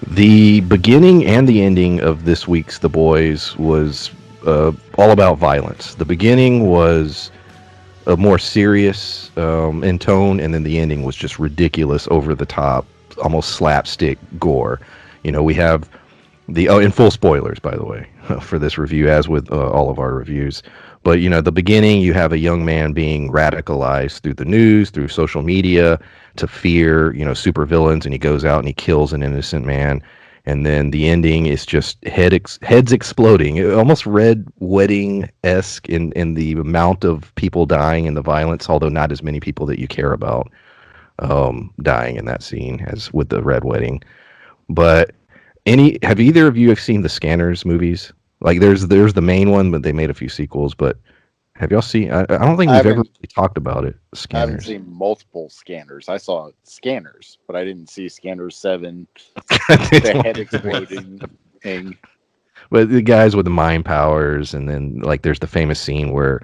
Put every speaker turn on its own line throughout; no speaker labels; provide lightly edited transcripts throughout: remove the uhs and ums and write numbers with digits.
The beginning and the ending of this week's The Boys was all about violence. The beginning was more serious in tone, and then the ending was just ridiculous, over the top, almost slapstick gore. We have in full spoilers, by the way, for this review, as with all of our reviews. But the beginning, you have a young man being radicalized through the news, through social media, to fear, supervillains, and he goes out and he kills an innocent man. And then the ending is just heads exploding, almost Red Wedding esque in the amount of people dying and the violence, although not as many people that you care about dying in that scene as with the Red Wedding. But have either of you have seen the Scanners movies? Like there's the main one, but they made a few sequels. But have y'all seen? I don't think
I
we've ever
haven't.
really talked about it.
I haven't
Scanners.
seen multiple Scanners. I saw Scanners, but I didn't see Scanners 7, the head exploding thing.
But the guys with the mind powers, and then like there's the famous scene where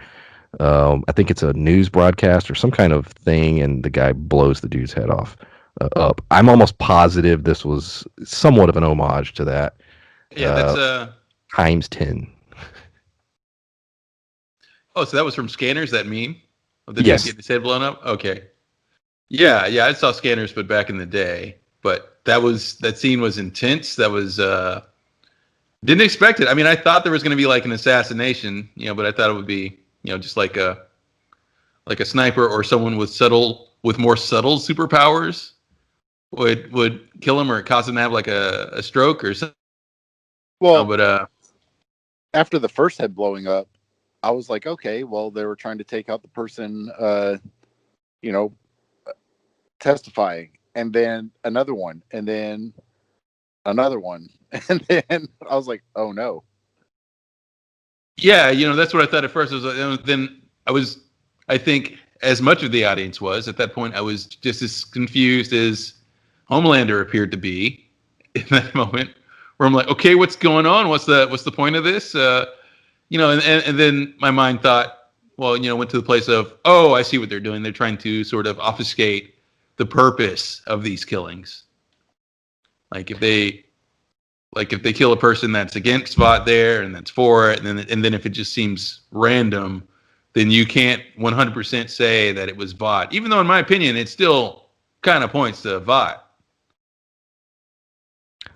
I think it's a news broadcast or some kind of thing, and the guy blows the dude's head off up. I'm almost positive this was somewhat of an homage to that.
Yeah, that's
Times 10.
Oh, so that was from Scanners, that meme of the
Yes.
dude getting his head blown up? Okay. Yeah, I saw Scanners, but back in the day. But that scene was intense. That was didn't expect it. I mean, I thought there was going to be like an assassination, but I thought it would be, just like a sniper or someone with more subtle superpowers would kill him or cause him to have like a stroke or something.
Well,
but
after the first head blowing up, I was like, okay, well, they were trying to take out the person, testifying, and then another one, and then another one, and then I was like, oh no.
Yeah, that's what I thought at first. I think as much of the audience was at that point, I was just as confused as Homelander appeared to be in that moment, where I'm like, okay, what's going on? What's the point of this? And then my mind thought, well, went to the place of, oh, I see what they're doing. They're trying to sort of obfuscate the purpose of these killings. Like if they kill a person that's against Vought there and that's for it, and then if it just seems random, then you can't 100% say that it was Vought. Even though, in my opinion, it still kind of points to Vought.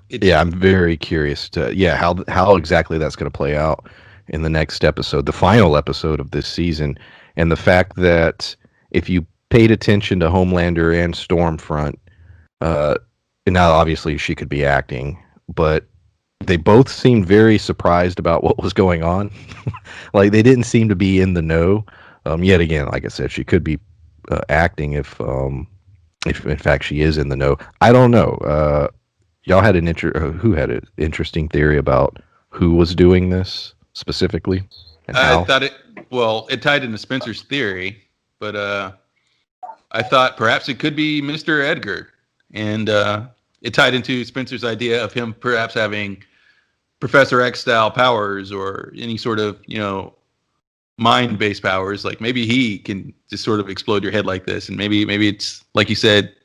Yeah, I'm very curious how exactly that's going to play out in the next episode, the final episode of this season, and the fact that if you paid attention to Homelander and Stormfront, and now obviously she could be acting, but they both seemed very surprised about what was going on. Like they didn't seem to be in the know. Yet again, like I said, she could be acting if in fact she is in the know. I don't know. Y'all had who had an interesting theory about who was doing this specifically and how?
I thought it tied into Spencer's theory, but I thought perhaps it could be Mr. Edgar, and it tied into Spencer's idea of him perhaps having Professor X style powers or any sort of mind-based powers. Like maybe he can just sort of explode your head like this, and maybe it's like you said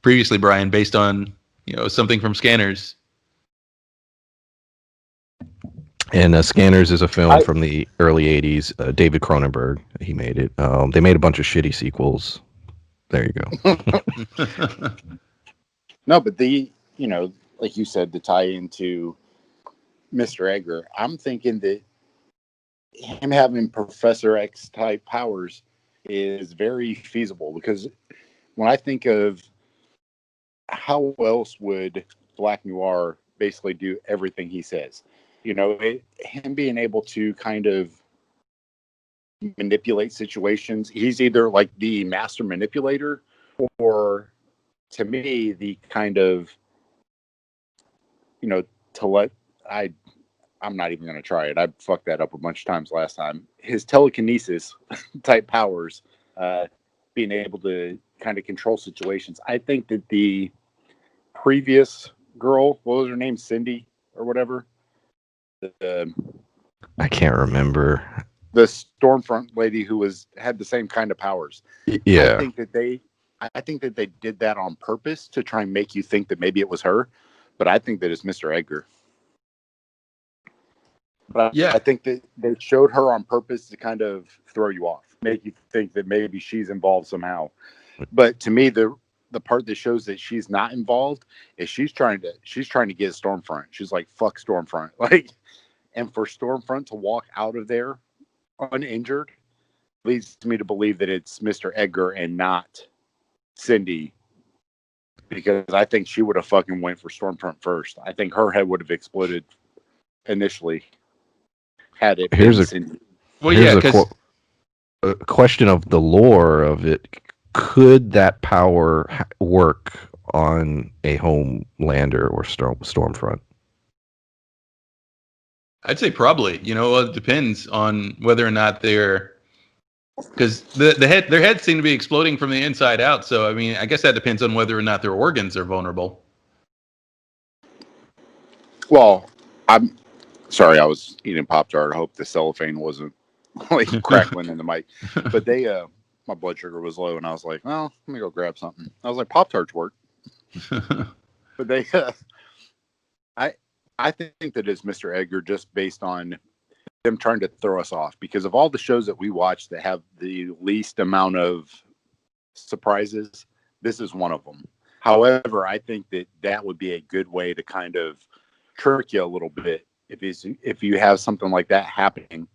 previously, Brian, based on something from Scanners.
And Scanners is a film from the early 80s. David Cronenberg, he made it. They made a bunch of shitty sequels. There you go.
No, but like you said, to tie into Mr. Edgar, I'm thinking that him having Professor X type powers is very feasible, because when I think of how else would Black Noir basically do everything he says, him being able to kind of manipulate situations. He's either like the master manipulator, or to me, the kind of, I'm not even going to try it. I fucked that up a bunch of times last time. His telekinesis type powers, being able to kind of control situations. I think that the previous girl, what was her name? Cindy or whatever.
I can't remember.
the Stormfront lady who had the same kind of powers.
Yeah.
I think that they did that on purpose to try and make you think that maybe it was her, but I think that it's Mr. Edgar. But
Yeah.
I think that they showed her on purpose to kind of throw you off, make you think that maybe she's involved somehow. But to me, the part that shows that she's not involved is she's trying to get Stormfront. She's like, fuck Stormfront. Like, and for Stormfront to walk out of there uninjured leads me to believe that it's Mr. Edgar and not Cindy, because I think she would have fucking went for Stormfront first. I think her head would have exploded initially had it
Here's
been
a
Cindy.
Well, yeah, because
a question of the lore of it. Could that power work on a Homelander or Stormfront?
I'd say probably. It depends on whether or not they're, because their heads seem to be exploding from the inside out. So I mean, I guess that depends on whether or not their organs are vulnerable.
Well, I'm sorry, I was eating Pop-Tart. I hope the cellophane wasn't like crackling in the mic. But my blood sugar was low, and I was like, well, let me go grab something. I was like, Pop-Tarts work. But I think that it's Mr. Edgar just based on them trying to throw us off, because of all the shows that we watch that have the least amount of surprises, this is one of them. However, I think that would be a good way to kind of trick you a little bit if you have something like that happening,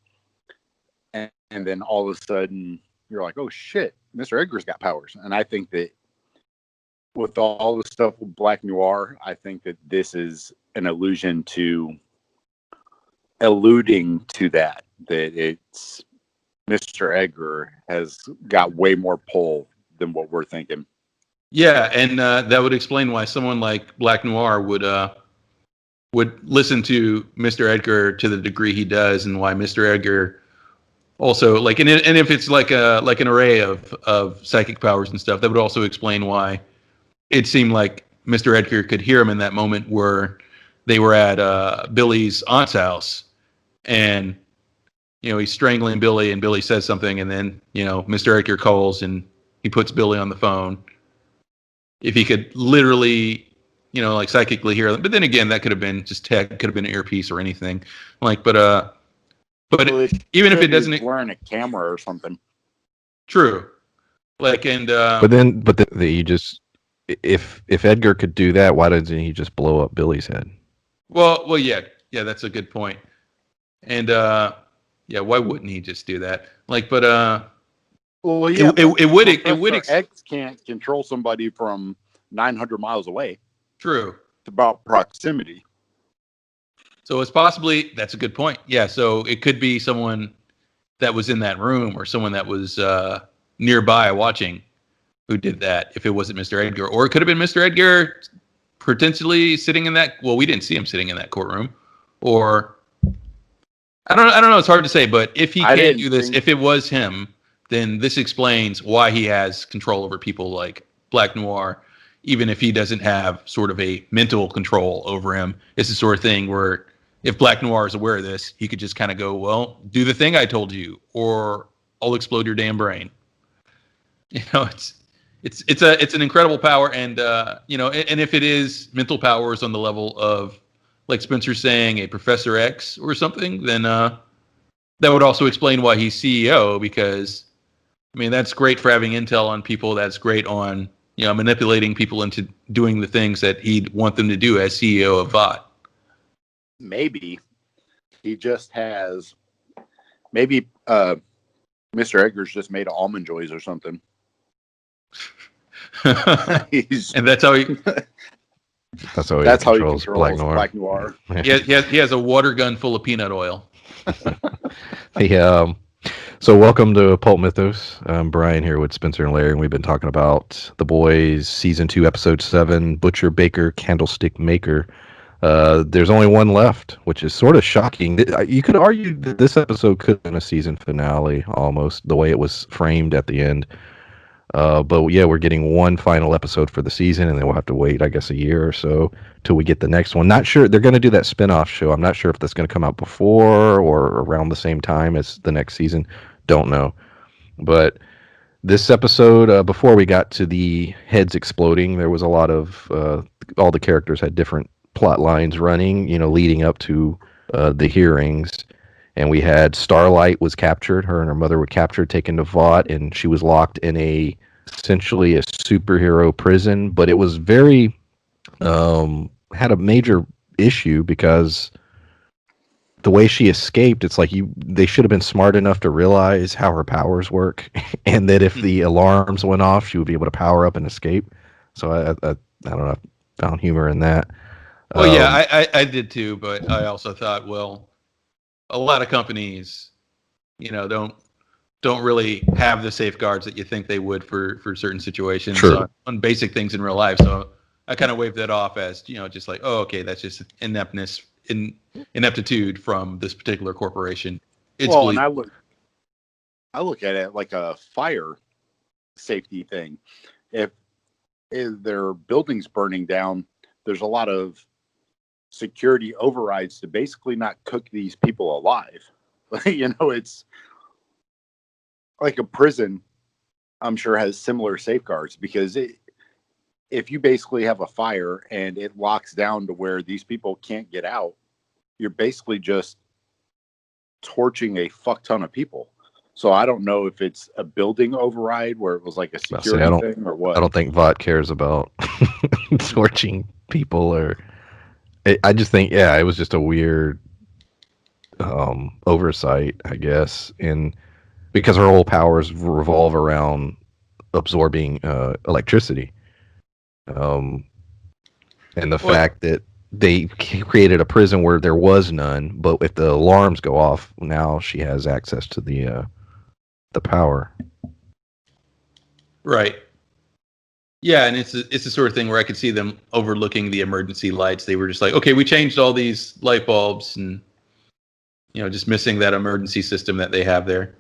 and then all of a sudden you're like, oh shit, Mr. Edgar's got powers. And I think that with all the stuff with Black Noir, I think that this is an alluding to that it's Mr. Edgar has got way more pull than what we're thinking.
Yeah, and that would explain why someone like Black Noir would listen to Mr. Edgar to the degree he does, and why Mr. Edgar also, like, and if it's like an array of psychic powers and stuff, that would also explain why it seemed like Mr. Edgar could hear him in that moment where they were at Billy's aunt's house, and he's strangling Billy, and Billy says something, and then Mr. Edgar calls and he puts Billy on the phone. If he could literally, like psychically hear them, but then again, that could have been just tech, could have been an earpiece or anything, like, but
Well,
even if it doesn't,
wearing a camera or something.
True, like, and
but then you just, if Edgar could do that, why doesn't he just blow up Billy's head?
Well, yeah, that's a good point, and yeah, why wouldn't he just do that? Like, but
well, yeah,
it would
X can't control somebody from 900 miles away.
True.
It's about proximity.
So it's possibly, that's a good point. Yeah, so it could be someone that was in that room or someone that was nearby watching who did that, if it wasn't Mr. Edgar. Or it could have been Mr. Edgar potentially sitting in that, well, we didn't see him sitting in that courtroom. Or I don't know, it's hard to say, but if he can't do this, if it was him, then this explains why he has control over people like Black Noir, even if he doesn't have sort of a mental control over him. It's the sort of thing where if Black Noir is aware of this, he could just kind of go, well, do the thing I told you, or I'll explode your damn brain. It's an incredible power, and and if it is mental powers on the level of, like Spencer saying, a Professor X or something, then that would also explain why he's CEO, because I mean, that's great for having intel on people. That's great on manipulating people into doing the things that he'd want them to do as CEO of VOT.
Maybe he just has. Maybe Mr. Edgar's just made of almond joys or something.
And that's how he.
That's how he controls Black
Noir.
He has a water gun full of peanut oil.
So welcome to Pulp Mythos. I'm Brian here with Spencer and Larry, and we've been talking about The Boys, Season 2, Episode 7, Butcher, Baker, Candlestick Maker. There's only one left, which is sort of shocking. You could argue that this episode could have been a season finale, almost, the way it was framed at the end. But yeah, we're getting one final episode for the season, and then we'll have to wait, I guess, a year or so till we get the next one. Not sure they're going to do that spin-off show. I'm not sure if that's going to come out before or around the same time as the next season. Don't know. But this episode, before we got to the heads exploding, there was a lot of all the characters had different plot lines running, leading up to the hearings. And we had Starlight was captured. Her and her mother were captured, taken to Vought, and she was locked in essentially a superhero prison. But it was very had a major issue because the way she escaped, it's like they should have been smart enough to realize how her powers work, and that if the alarms went off, she would be able to power up and escape. So I don't know, I found humor in that.
Well, yeah, I did too, but I also thought, well, a lot of companies, don't really have the safeguards that you think they would for certain situations on basic things in real life. So I kind of waved that off as, just like, oh, okay, that's just ineptitude from this particular corporation.
And I look at it like a fire safety thing. If their building's burning down, there's a lot of security overrides to basically not cook these people alive. It's like a prison, I'm sure, has similar safeguards, because if you basically have a fire and it locks down to where these people can't get out, you're basically just torching a fuck ton of people. So I don't know if it's a building override where it was like a security thing or what.
I don't think Vought cares about torching people, or I just think, it was just a weird oversight, I guess, because her whole powers revolve around absorbing electricity, and the fact that they created a prison where there was none, but if the alarms go off, now she has access to the power.
Right. Yeah, and it's the sort of thing where I could see them overlooking the emergency lights. They were just like, okay, we changed all these light bulbs, and just missing that emergency system that they have there.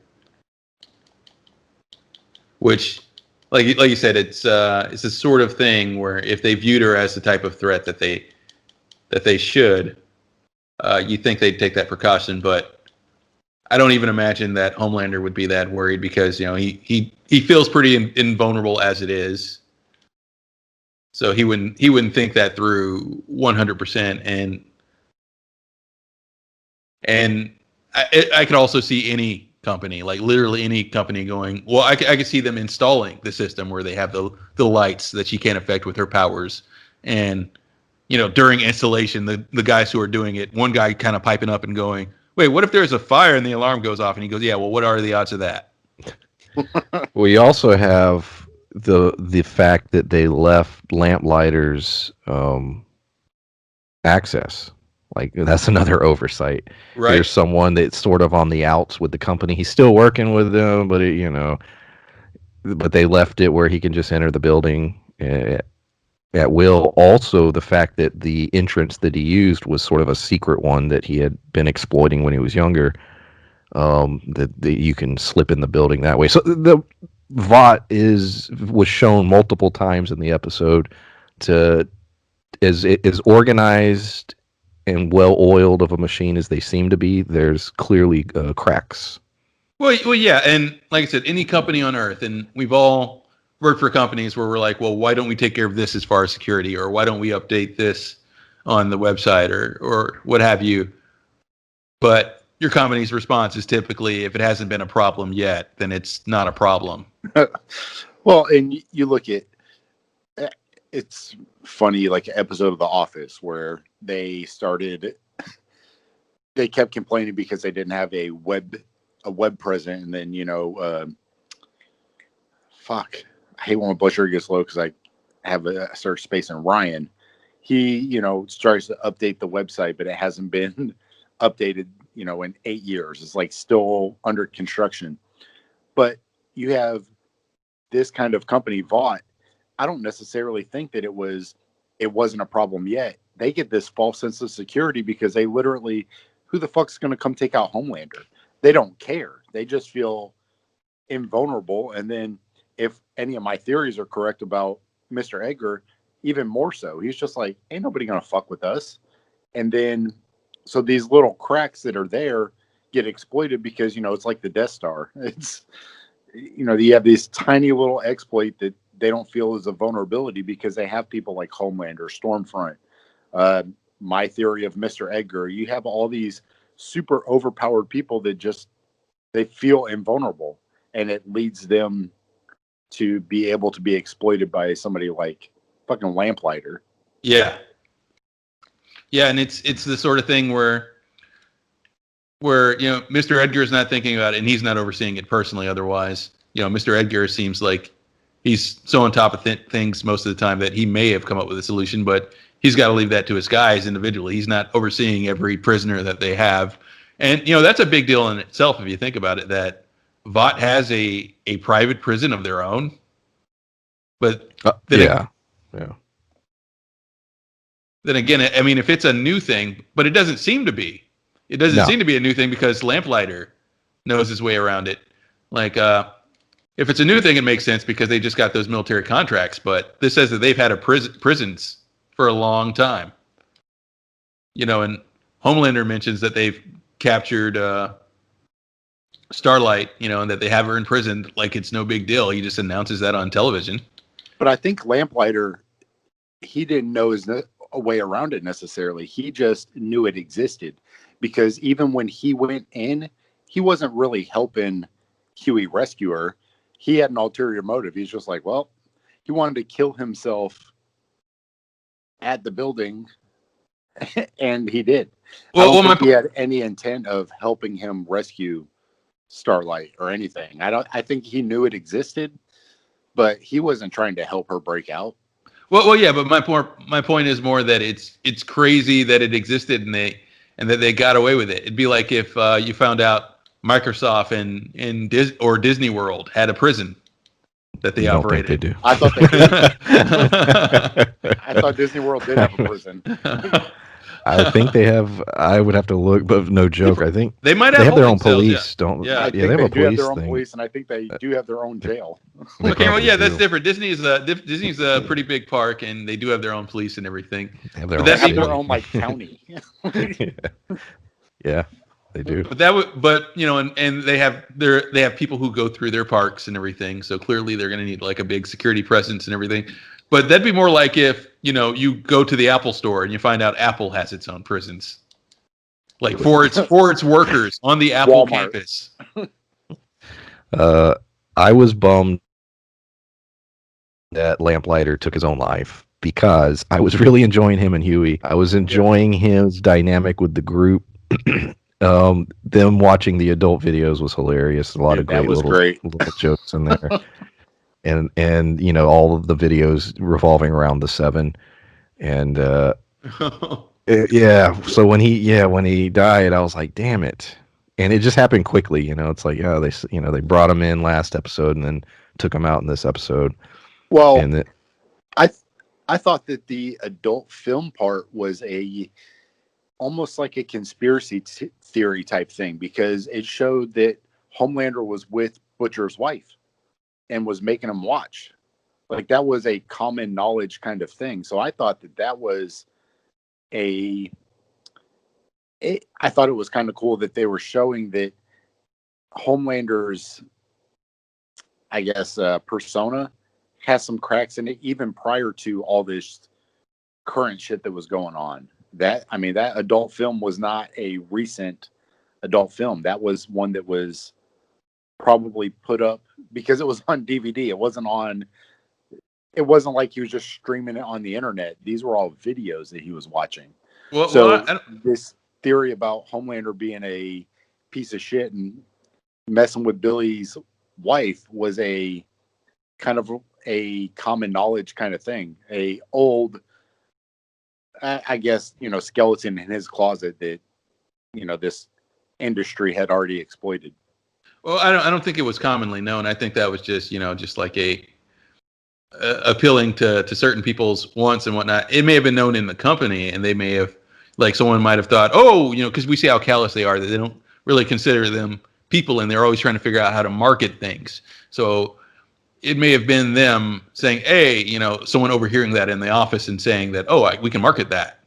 Which, like you said, it's a sort of thing where if they viewed her as the type of threat that they should, you think they'd take that precaution. But I don't even imagine that Homelander would be that worried, because he feels pretty invulnerable as it is. So he wouldn't think that through 100%. And I could also see any company, like literally any company, going, well, I could see them installing the system where they have the lights that she can't affect with her powers. And, during installation, the guys who are doing it, one guy kind of piping up and going, wait, what if there's a fire and the alarm goes off? And he goes, yeah, well, what are the odds of that?
We also have the fact that they left Lamplighters access. Like, that's another oversight.
Right.
There's someone that's sort of on the outs with the company. He's still working with them, but but they left it where he can just enter the building at will. Also, the fact that the entrance that he used was sort of a secret one that he had been exploiting when he was younger. That you can slip in the building that way. So the Vought was shown multiple times in the episode as organized and well-oiled of a machine as they seem to be. There's clearly cracks.
Well, yeah, and like I said, any company on Earth, and we've all worked for companies where we're like, well, why don't we take care of this as far as security, or why don't we update this on the website, or what have you? But your company's response is typically, if it hasn't been a problem yet, then it's not a problem.
Well, and you look at, it's funny, like an episode of The Office where they kept complaining because they didn't have a web present, and then I hate when my blood sugar gets low because I have a search space in Ryan. He starts to update the website, but it hasn't been updated in 8 years. It's like still under construction. But you have this kind of company, Vought. I don't necessarily think that it wasn't a problem yet. They get this false sense of security because they literally, who the fuck's going to come take out Homelander? They don't care. They just feel invulnerable. And then if any of my theories are correct about Mr. Edgar, even more so. He's just like, ain't nobody gonna fuck with us. And then, so these little cracks that are there get exploited because, it's like the Death Star. It's, you have this tiny little exploit that they don't feel is a vulnerability because they have people like Homelander, Stormfront. My theory of Mr. Edgar, you have all these super overpowered people that just, they feel invulnerable, and it leads them to be able to be exploited by somebody like fucking Lamplighter.
Yeah. Yeah, and it's the sort of thing where Mr. Edgar is not thinking about it, and he's not overseeing it personally. Otherwise, Mr. Edgar seems like he's so on top of things most of the time that he may have come up with a solution, but he's got to leave that to his guys individually. He's not overseeing every prisoner that they have, and that's a big deal in itself if you think about it. That Vought has a private prison of their own, but
yeah.
Then again, I mean, if it's a new thing, but it doesn't seem to be. It doesn't seem to be a new thing because Lamplighter knows his way around it. Like, if it's a new thing, it makes sense because they just got those military contracts. But this says that they've had prisons for a long time. And Homelander mentions that they've captured Starlight, and that they have her in prison like it's no big deal. He just announces that on television.
But I think Lamplighter, he didn't know a way around it necessarily. He just knew it existed, because even when he went in, he wasn't really helping Huey rescue her. He had an ulterior motive. He's just like, well, he wanted to kill himself at the building, and he did. Well, I don't think he had any intent of helping him rescue Starlight or anything. I think he knew it existed, but he wasn't trying to help her break out.
Well, yeah, but my point is more that it's crazy that it existed and that they got away with it. It'd be like if you found out Microsoft and Disney World had a prison that they operated.
Think they do.
I thought they did. I thought Disney World did have a prison.
I think they have. I would have to look, but no joke. I think
they might
have their own
cells,
police, don't?
Yeah, I think
they have a
do have
police
their own
thing.
police, and I think they do have their own jail.
Okay, well, yeah, that's different. Disney's a pretty big park, and they do have their own police and everything.
They have their
own like county.
Yeah, they do.
But and they have people who go through their parks and everything. So clearly they're going to need like a big security presence and everything. But that'd be more like if, you go to the Apple store and you find out Apple has its own prisons. Like for its workers on the Apple
Walmart
campus.
I was bummed that Lamplighter took his own life because I was really enjoying him and Huey. I was enjoying his dynamic with the group. Them watching the adult videos was hilarious. A lot of great little jokes in there. And all of the videos revolving around the Seven, and yeah. So when he died, I was like, damn it, and it just happened quickly. It's like, they brought him in last episode and then took him out in this episode.
Well, and I thought that the adult film part was almost like a conspiracy theory type thing, because it showed that Homelander was with Butcher's wife and was making him watch. Like, that was a common knowledge kind of thing. So I thought that was I thought it was kind of cool that they were showing that Homelander's, I guess, persona has some cracks in it, even prior to all this current shit that was going on. That adult film was not a recent adult film. That was one that was probably put up because it was on DVD. It wasn't like he was just streaming it on the internet. These were all videos that he was watching. This theory about Homelander being a piece of shit and messing with Billy's wife was a kind of a common knowledge kind of thing. A old, I guess, skeleton in his closet that, this industry had already exploited.
Well, I don't think it was commonly known. I think that was just, just like appealing to certain people's wants and whatnot. It may have been known in the company, and they may have, like, someone might have thought, because we see how callous they are, that they don't really consider them people, and they're always trying to figure out how to market things. So it may have been them saying, hey, someone overhearing that in the office and saying that, oh, we can market that.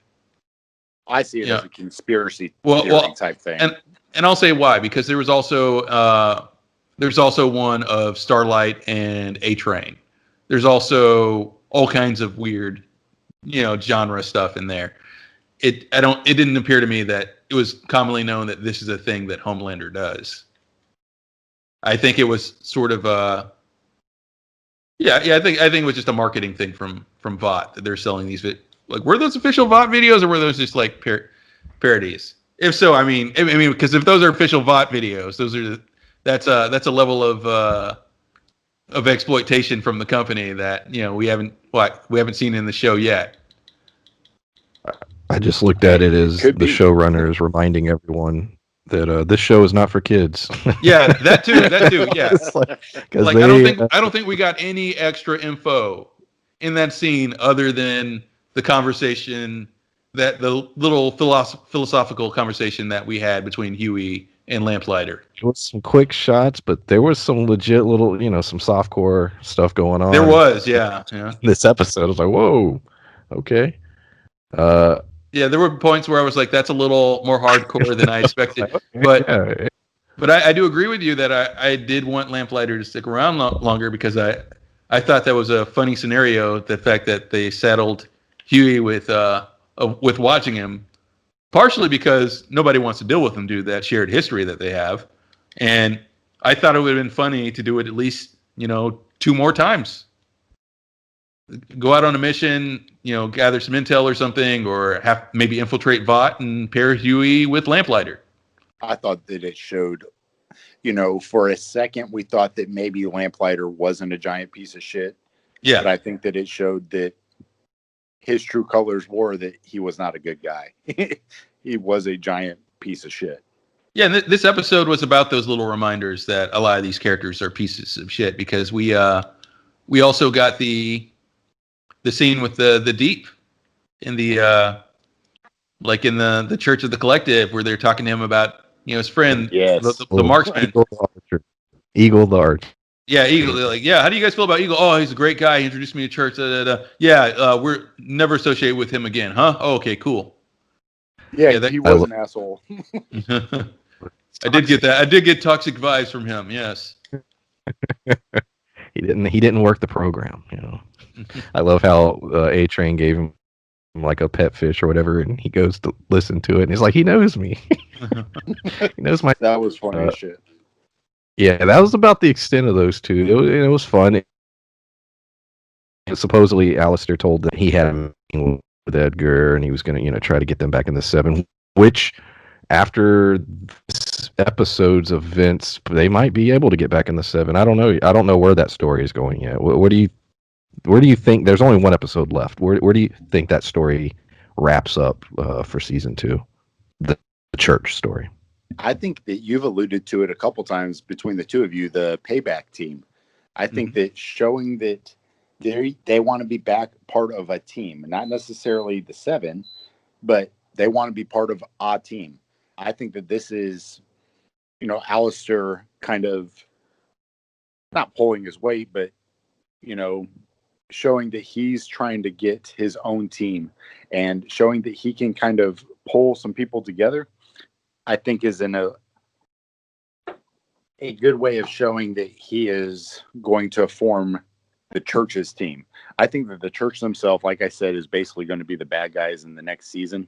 I see it
Yeah.
as a conspiracy
Well,
theory type thing.
And I'll say why, because there was also there's also one of Starlight and A Train. There's also all kinds of weird, genre stuff in there. It didn't appear to me that it was commonly known that this is a thing that Homelander does. I think it was sort of I think it was just a marketing thing from VOT that they're selling these like, were those official VOT videos or were those just like parodies? If so, I mean, because if those are official VOT videos, that's a level of exploitation from the company that we haven't seen in the show yet.
I just looked at it as the showrunners reminding everyone that this show is not for kids.
Yeah, that too. Yeah,
like
I don't think we got any extra info in that scene other than the conversation, that the little philosophical conversation that we had between Huey and Lamplighter.
It was some quick shots, but there was some legit little, some softcore stuff going on.
There was, yeah.
This episode, I was like, whoa, okay.
Yeah, there were points where I was like, that's a little more hardcore than I expected.
Okay,
But I do agree with you that I did want Lamplighter to stick around longer, because I thought that was a funny scenario, the fact that they saddled Huey with watching him, partially because nobody wants to deal with him due to that shared history that they have. And I thought it would have been funny to do it at least, 2 more times. Go out on a mission, gather some intel or something, or maybe infiltrate VOT and pair Huey with Lamplighter.
I thought that it showed, for a second we thought that maybe Lamplighter wasn't a giant piece of shit.
Yeah.
But I think that it showed that his true colors were that he was not a good guy. He was a giant piece of shit.
Yeah, and this episode was about those little reminders that a lot of these characters are pieces of shit, because we also got the scene with the Deep in the in the Church of the Collective, where they're talking to him about his friend,
yes,
the marksman,
Eagle the Archer.
Yeah, Eagle. They're like, yeah, how do you guys feel about Eagle? Oh, he's a great guy. He introduced me to church. Yeah, we're never associated with him again, huh? Oh, okay, cool.
Yeah, he was an asshole.
I did get that. I did get toxic vibes from him. Yes.
He didn't work the program. I love how A Train gave him like a pet fish or whatever, and he goes to listen to it, and he's like, he knows me. He knows my.
That was funny as shit.
Yeah, that was about the extent of those two. It was fun. Supposedly, Alistair told that he had a meeting with Edgar, and he was going to, try to get them back in the 7. Which, after this episode's events, they might be able to get back in the 7. I don't know. I don't know where that story is going yet. Where do you think? There's only one episode left. Where do you think that story wraps up for season 2? The church story.
I think that you've alluded to it a couple times between the two of you, the payback team. I think that showing that they want to be back part of a team, not necessarily the 7, but they want to be part of a team. I think that this is, Alistair kind of not pulling his weight, but, showing that he's trying to get his own team and showing that he can kind of pull some people together. I think is a good way of showing that he is going to form the church's team. I think that the church themselves, like I said, is basically going to be the bad guys in the next season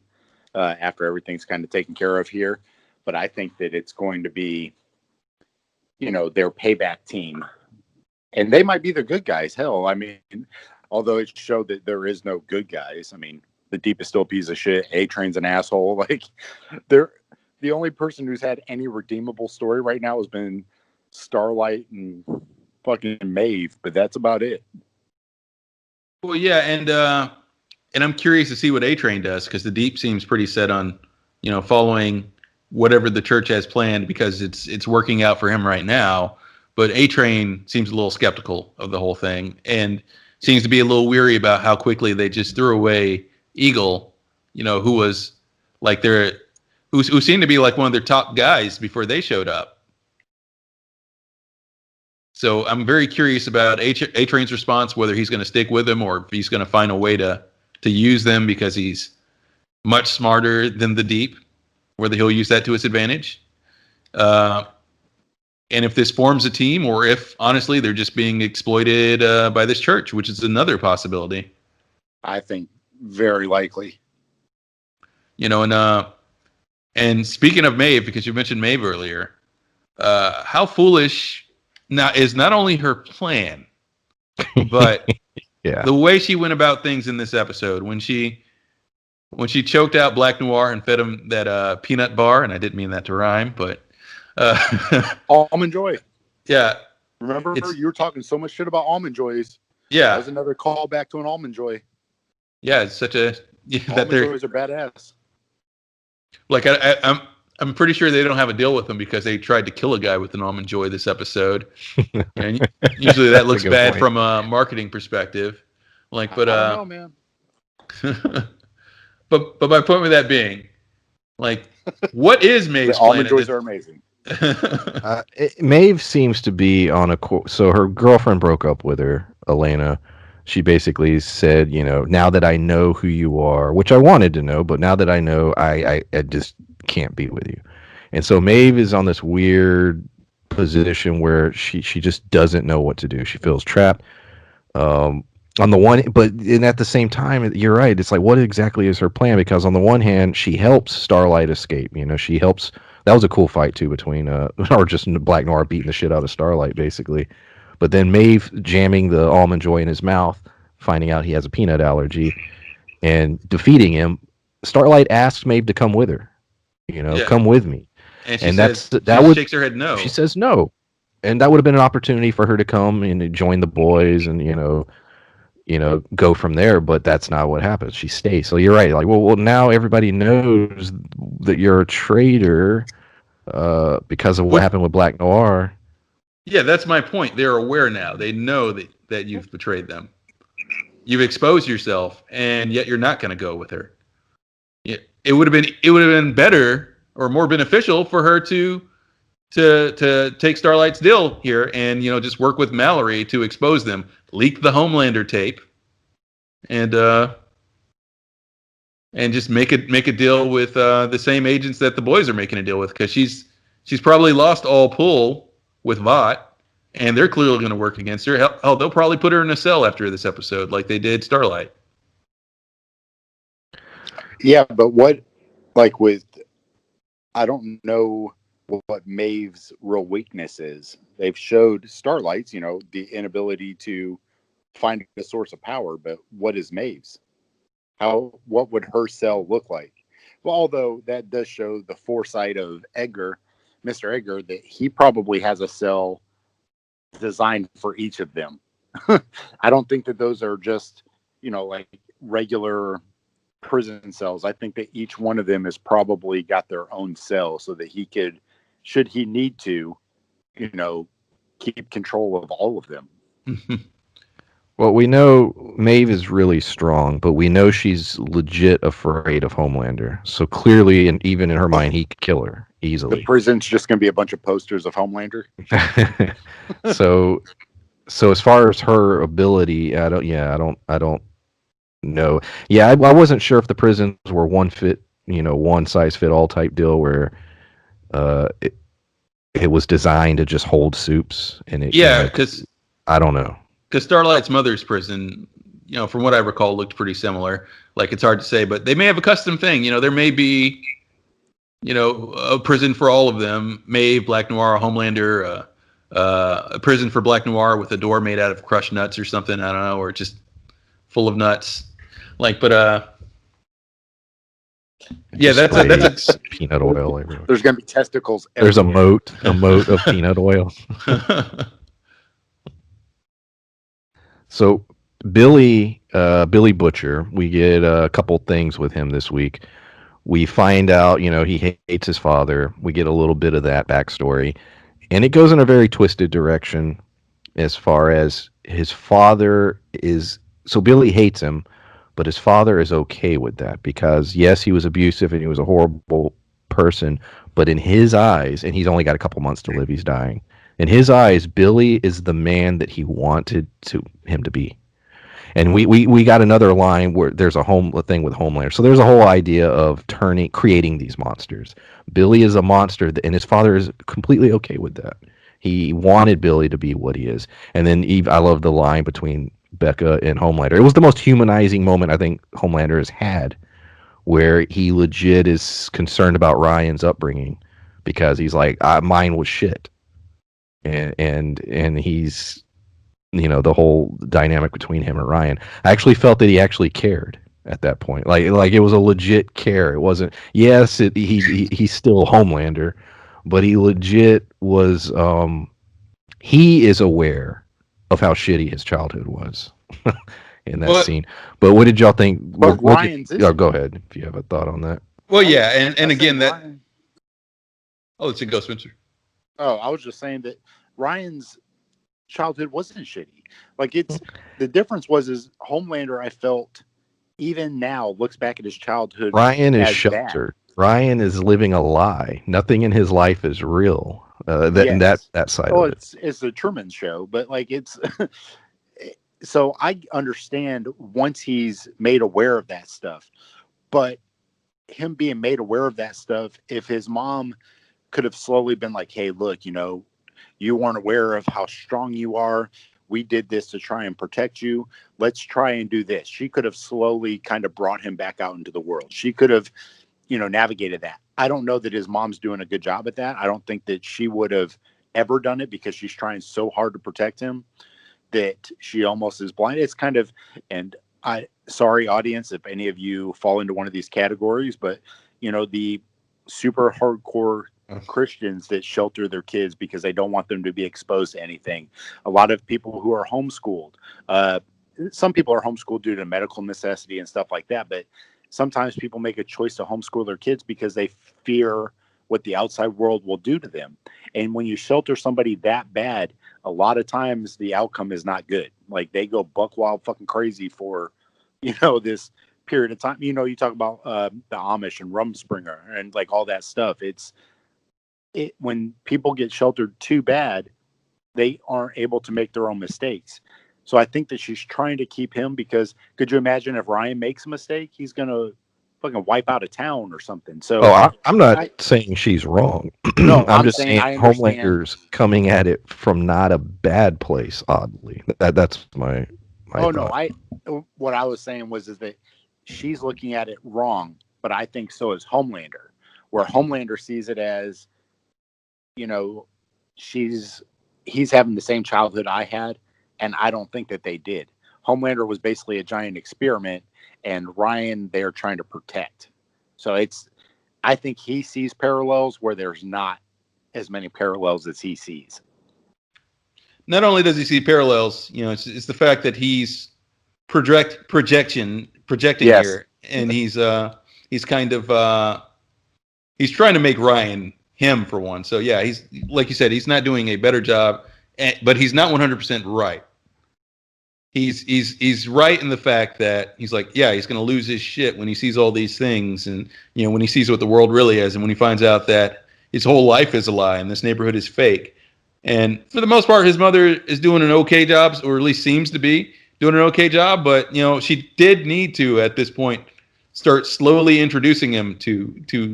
after everything's kind of taken care of here. But I think that it's going to be, their payback team. And they might be the good guys. Hell, I mean, although it showed that there is no good guys. I mean, the Deep is still a piece of shit. A-Train's an asshole. Like, the only person who's had any redeemable story right now has been Starlight and fucking Maeve, but that's about it.
Well, yeah, and I'm curious to see what A-Train does, because the Deep seems pretty set on, following whatever the church has planned, because it's working out for him right now. But A-Train seems a little skeptical of the whole thing, and seems to be a little weary about how quickly they just threw away Eagle, who was like who seemed to be like one of their top guys before they showed up. So I'm very curious about A-Train's response, whether he's going to stick with them or if he's going to find a way to use them because he's much smarter than the Deep, whether he'll use that to his advantage. And if this forms a team, or if, honestly, they're just being exploited by this church, which is another possibility.
I think very likely.
You know, and speaking of Maeve, because you mentioned Maeve earlier, how foolish now is not only her plan, but
Yeah.
the way she went about things in this episode. When she choked out Black Noir and fed him that peanut bar, and I didn't mean that to rhyme, but
Almond Joy.
Yeah.
Remember, you were talking so much shit about Almond Joys.
Yeah.
That was another callback to an Almond Joy.
Yeah, it's such a
Almond Joys are badass.
Like I'm pretty sure they don't have a deal with them because they tried to kill a guy with an Almond Joy this episode, and usually that looks bad point. From a marketing perspective. Like, but
I don't know,
man. but my point with that being, like, what is Maeve's plan?
Almond Joys are amazing.
Maeve seems to be on a so her girlfriend broke up with her, Elena. She basically said, you know, now that I know who you are, which I wanted to know, but now that I know, I just can't be with you. And so Maeve is on this weird position where she just doesn't know what to do. She feels trapped. On the one, and at the same time, you're right. It's like, what exactly is her plan? Because on the one hand, she helps Starlight escape. You know, she helps. That was a cool fight too between or just Black Noir beating the shit out of Starlight, basically. But then Maeve jamming the Almond Joy in his mouth, finding out he has a peanut allergy, and defeating him. Starlight asks Maeve to come with her. You know, come with me.
And she shakes her head no.
She says no, and that would have been an opportunity for her to come and join the boys, and you know, go from there. But that's not what happens. She stays. So you're right. Like, well, now everybody knows that you're a traitor because of what happened with Black Noir.
Yeah, that's my point. They're aware now. They know that you've betrayed them. You've exposed yourself, and yet you're not going to go with her. It would have been better or more beneficial for her to take Starlight's deal here and, you know, just work with Mallory to expose them, leak the Homelander tape, and just make a deal with the same agents that the boys are making a deal with, because she's probably lost all pull with Vought, and they're clearly going to work against her. Hell, they'll probably put her in a cell after this episode, like they did Starlight.
Yeah, but I don't know what Maeve's real weakness is. They've showed Starlight's, you know, the inability to find a source of power, but what is Maeve's? What would her cell look like? Well, although that does show the foresight of Mr. Edgar, that he probably has a cell designed for each of them. I don't think that those are just, you know, like regular prison cells. I think that each one of them has probably got their own cell so that he could, should he need to, you know, keep control of all of them.
Well, we know Maeve is really strong, but we know she's legit afraid of Homelander. So clearly, and even in her mind, he could kill her easily.
The prison's just going to be a bunch of posters of Homelander.
So as far as her ability, I don't know. Yeah, I wasn't sure if the prisons were one size fit all type deal where it was designed to just hold soups, and
because
I don't know.
Because Starlight's mother's prison, you know, from what I recall, looked pretty similar. Like, it's hard to say, but they may have a custom thing. You know, there may be, you know, a prison for all of them. Maeve, Black Noir, Homelander, a prison for Black Noir with a door made out of crushed nuts or something. I don't know, or just full of nuts. Like, but yeah, that's a
peanut oil everywhere.
There's going to be testicles everywhere.
There's a moat of peanut oil. So Billy Butcher, we get a couple things with him this week. We find out, you know, he hates his father. We get a little bit of that backstory, and it goes in a very twisted direction as far as his father is. So Billy hates him, but his father is okay with that because, yes, he was abusive and he was a horrible person, but in his eyes, and he's only got a couple months to live, he's dying. In his eyes, Billy is the man that he wanted him to be. And we got another line where there's a thing with Homelander. So there's a whole idea of creating these monsters. Billy is a monster, and his father is completely okay with that. He wanted Billy to be what he is. And then I love the line between Becca and Homelander. It was the most humanizing moment I think Homelander has had, where he legit is concerned about Ryan's upbringing because he's like, mine was shit, and he's, the whole dynamic between him and Ryan. I actually felt that he actually cared at that point. Like it was a legit care. It wasn't. Yes, he's still Homelander, but he legit was. He is aware of how shitty his childhood was in that scene. But what did y'all think?
But Ryan's.
Go ahead if you have a thought on that.
Well, yeah, and again that. Ryan, oh, let's go, Spencer.
Oh, I was just saying that Ryan's childhood wasn't shitty. Like, it's the difference is Homelander, I felt, even now looks back at his childhood.
Ryan is sheltered. Bad. Ryan is living a lie. Nothing in his life is real. That side of it.
It's the Truman Show, but like it's. So I understand once he's made aware of that stuff, but him being made aware of that stuff, if his mom could have slowly been like, "Hey, look, you weren't aware of how strong you are. We did this to try and protect you. Let's try and do this." She could have slowly kind of brought him back out into the world. She could have, navigated that. I don't know that his mom's doing a good job at that. I don't think that she would have ever done it because she's trying so hard to protect him that she almost is blind. It's kind of, and sorry, audience, if any of you fall into one of these categories, but, the super hardcore Christians that shelter their kids because they don't want them to be exposed to anything. A lot of people who are homeschooled. Some people are homeschooled due to medical necessity and stuff like that, but sometimes people make a choice to homeschool their kids because they fear what the outside world will do to them. And when you shelter somebody that bad, a lot of times the outcome is not good. Like, they go buck wild fucking crazy for, this period of time. You talk about the Amish and Rumspringer and like all that stuff. When people get sheltered too bad, they aren't able to make their own mistakes. So I think that she's trying to keep him because could you imagine if Ryan makes a mistake, he's going to fucking wipe out a town or something. So
I'm not saying she's wrong.
No,
I'm just saying Homelander's coming at it from not a bad place, oddly. That's my thought.
No, what I was saying is that she's looking at it wrong, but I think so is Homelander, where Homelander sees it as, he's having the same childhood I had, and I don't think that they did. Homelander was basically a giant experiment, and Ryan they're trying to protect. So I think he sees parallels where there's not as many parallels as he sees.
Not only does he see parallels, it's the fact that he's projecting
yes.
here, and he's kind of he's trying to make Ryan him for one. So yeah, he's like you said, he's not doing a better job, but he's not 100% right. He's right in the fact that he's like, yeah, he's going to lose his shit when he sees all these things, and when he sees what the world really is, and when he finds out that his whole life is a lie and this neighborhood is fake. And for the most part, his mother is doing an okay job, or at least seems to be doing an okay job. But she did need to at this point start slowly introducing him to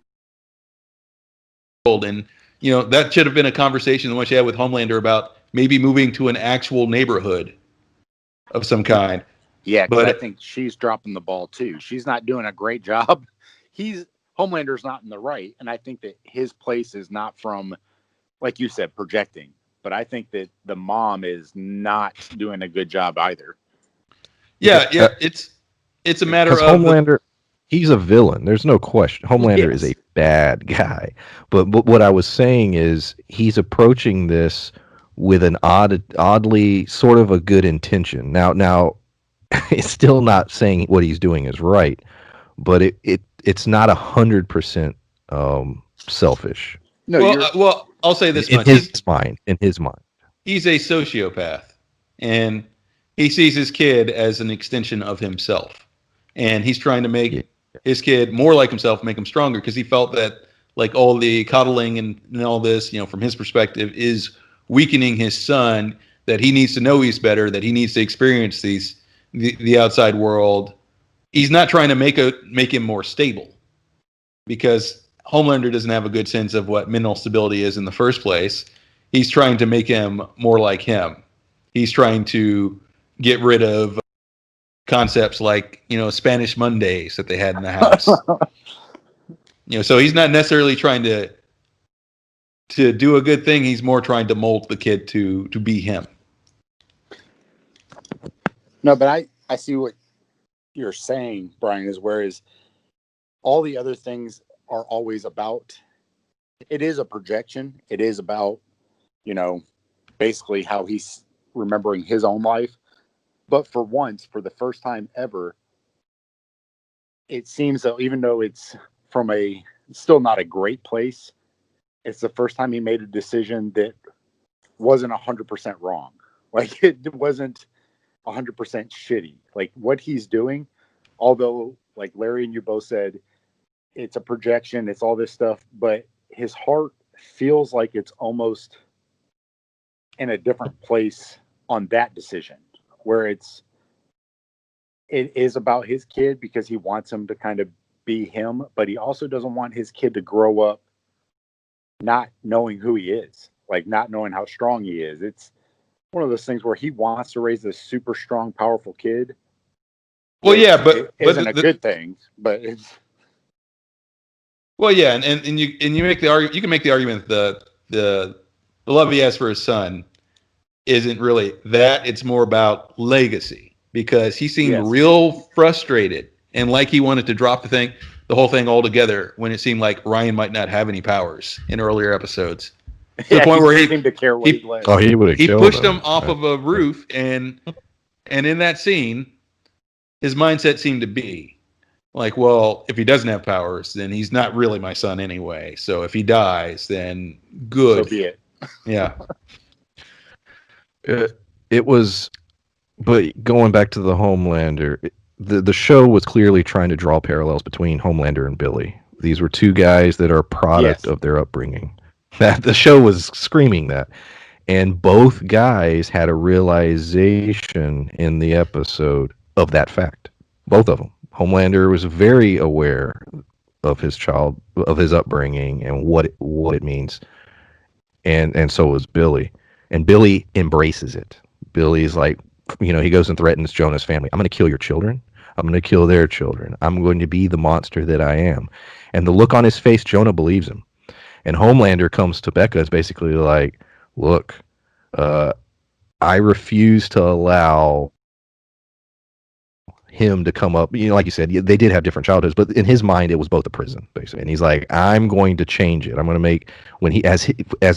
world, and that should have been a conversation the one she had with Homelander about maybe moving to an actual neighborhood of some kind.
Yeah, but I think she's dropping the ball too. She's not doing a great job. Homelander's not in the right, and I think that his place is not from, like you said, projecting. But I think that the mom is not doing a good job either.
Yeah, it's a matter of
Homelander. He's a villain. There's no question. Homelander is a bad guy. But what I was saying is he's approaching this with an oddly sort of a good intention. Now, it's still not saying what he's doing is right, but it's not 100% selfish.
No,
well, I'll say this much.
In his mind,
he's a sociopath, and he sees his kid as an extension of himself, and he's trying to make his kid more like himself, make him stronger, because he felt that like all the coddling and all this, from his perspective, is weakening his son, that he needs to know he's better, that he needs to experience the outside world. He's not trying to make him more stable, because Homelander doesn't have a good sense of what mental stability is in the first place. He's trying to make him more like him. He's trying to get rid of concepts like, Spanish Mondays that they had in the house. So he's not necessarily trying to do a good thing. He's more trying to mold the kid to be him.
No, but I see what you're saying, Brian, is whereas all the other things are always about, it is a projection. It is about, basically how he's remembering his own life. But for once, for the first time ever, it seems that even though it's from still not a great place, it's the first time he made a decision that wasn't 100% wrong. Like, it wasn't 100% shitty. Like, what he's doing, although, like Larry and you both said, it's a projection, it's all this stuff, but his heart feels like it's almost in a different place on that decision, where it is about his kid because he wants him to kind of be him, but he also doesn't want his kid to grow up not knowing who he is, like not knowing how strong he is. It's one of those things where he wants to raise a super strong, powerful kid.
Well, yeah, but
it isn't a good thing, but it's.
Well, yeah, and you make the argument. You can make the argument that the love he has for his son isn't really that. It's more about legacy, because he seemed real frustrated and like he wanted to drop the whole thing altogether, when it seemed like Ryan might not have any powers in earlier episodes. To the point where he seemed to care what he pushed him off of a roof, and in that scene, his mindset seemed to be like, well, if he doesn't have powers, then he's not really my son anyway. So if he dies, then good.
So be it.
Yeah.
It was, but going back to the Homelander, the show was clearly trying to draw parallels between Homelander and Billy. These were two guys that are a product of their upbringing. That the show was screaming that. And both guys had a realization in the episode of that fact. Both of them. Homelander was very aware of his upbringing and what it means. And so was Billy. And Billy embraces it. Billy's like, he goes and threatens Jonah's family. I'm going to kill your children. I'm going to kill their children. I'm going to be the monster that I am. And the look on his face, Jonah believes him. And Homelander comes to Becca, is basically like, look, I refuse to allow him to come up. Like you said, they did have different childhoods, but in his mind, it was both a prison, basically. And he's like, I'm going to change it. I'm going to make, when as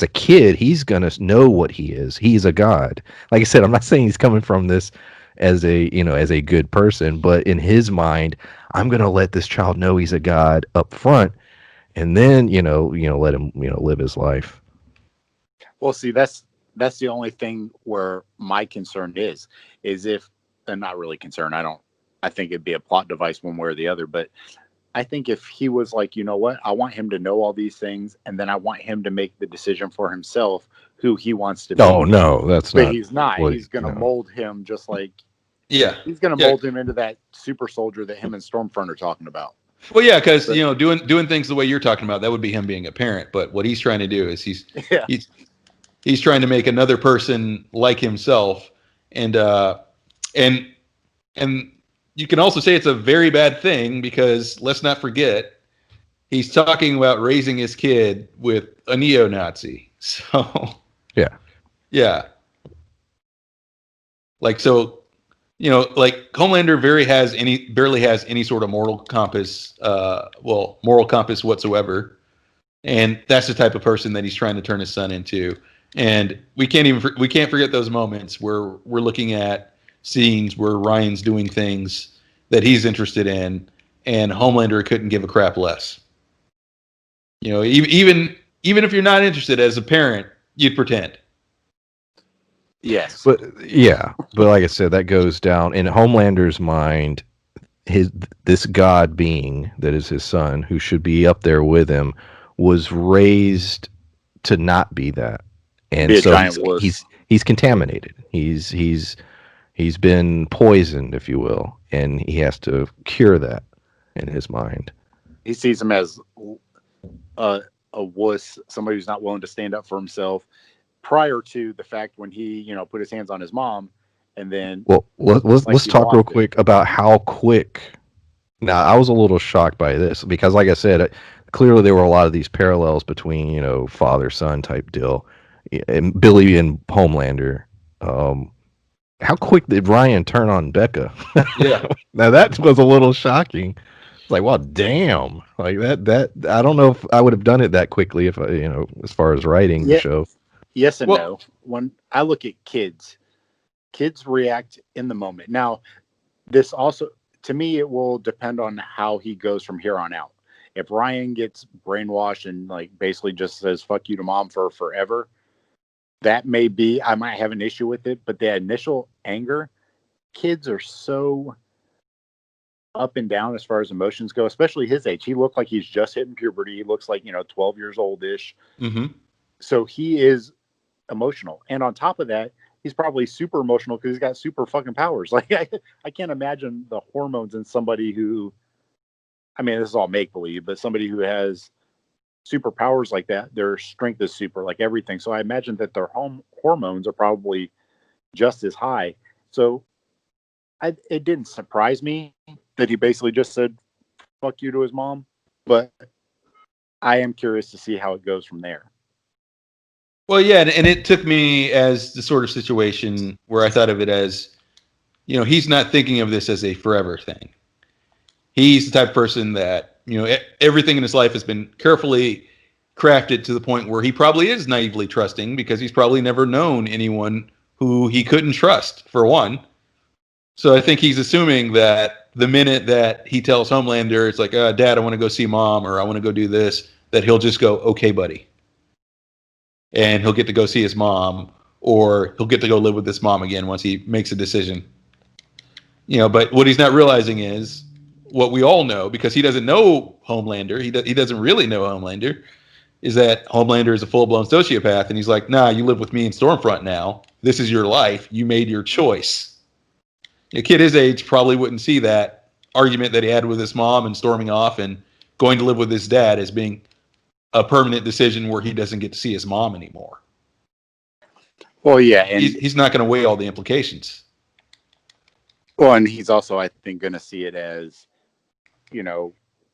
a kid, he's going to know what he is. He's a god. Like I said, I'm not saying he's coming from this as a good person, but in his mind, I'm going to let this child know he's a god up front, and then, let him, live his life.
Well, see, that's the only thing where my concern is if, and not really concerned, I think it'd be a plot device one way or the other, but I think if he was like, you know what, I want him to know all these things, and then I want him to make the decision for himself who he wants to be.
Oh, no, that's not.
But he's not. He's going to mold him just like, he's going to mold him into that super soldier that him and Stormfront are talking about.
Well, yeah, because doing things the way you're talking about, that would be him being a parent. But what he's trying to do is he's trying to make another person like himself, and you can also say it's a very bad thing, because let's not forget, he's talking about raising his kid with a neo-Nazi. So yeah, like, so. Like Homelander barely has any sort of moral compass whatsoever, and that's the type of person that he's trying to turn his son into. And we can't forget those moments where we're looking at scenes where Ryan's doing things that he's interested in, and Homelander couldn't give a crap less. Even if you're not interested as a parent, you'd pretend.
Yes.
But like I said, that goes down in Homelander's mind. This god being that is his son, who should be up there with him, was raised to not be that. and
Be a
so
giant wuss.
he's contaminated. He's been poisoned, if you will, and he has to cure that in his mind.
He sees him as a wuss, somebody who's not willing to stand up for himself. Prior to the fact when he, put his hands on his mom, and then
Well,
like
let's
he
talk real
lost it.
quick about how quick. Now, I was a little shocked by this because, like I said, clearly there were a lot of these parallels between, father son type deal, and Billy and Homelander. How quick did Ryan turn on Becca?
Yeah.
Now that was a little shocking. It's like, well, damn, like that. I don't know if I would have done it that quickly if I, as far as writing the
Yeah,
show.
yes and
Well,
no. When I look at kids react in the moment. Now, this also, to me, it will depend on how he goes from here on out. If Ryan gets brainwashed and like basically just says "fuck you" to mom for forever, that may be, I might have an issue with it. But the initial anger, kids are so up and down as far as emotions go, especially his age. He looked like he's just hitting puberty. He looks like 12 years old ish.
hmm
So he is emotional, and on top of that, he's probably super emotional because he's got super fucking powers. Like I can't imagine the hormones in somebody who, I mean, this is all make believe, but somebody who has superpowers like that, their strength is super, like everything. So I imagine that their hormones are probably just as high. So it didn't surprise me that he basically just said "fuck you" to his mom, but I am curious to see how it goes from there.
Well, yeah, and it took me as the sort of situation where I thought of it as, he's not thinking of this as a forever thing. He's the type of person that, everything in his life has been carefully crafted to the point where he probably is naively trusting because he's probably never known anyone who he couldn't trust, for one. So I think he's assuming that the minute that he tells Homelander, it's like, Dad, I want to go see mom, or I want to go do this, that he'll just go, okay, buddy. And he'll get to go see his mom, or he'll get to go live with this mom again once he makes a decision. But what he's not realizing is what we all know, because he doesn't know Homelander. He doesn't really know Homelander, is that Homelander is a full-blown sociopath, and he's like, nah, you live with me in Stormfront now. This is your life. You made your choice. A kid his age probably wouldn't see that argument that he had with his mom and storming off and going to live with his dad as being a permanent decision where he doesn't get to see his mom anymore.
Well, yeah, and
He's not going to weigh all the implications.
well, and he's also, I think, going to see it as,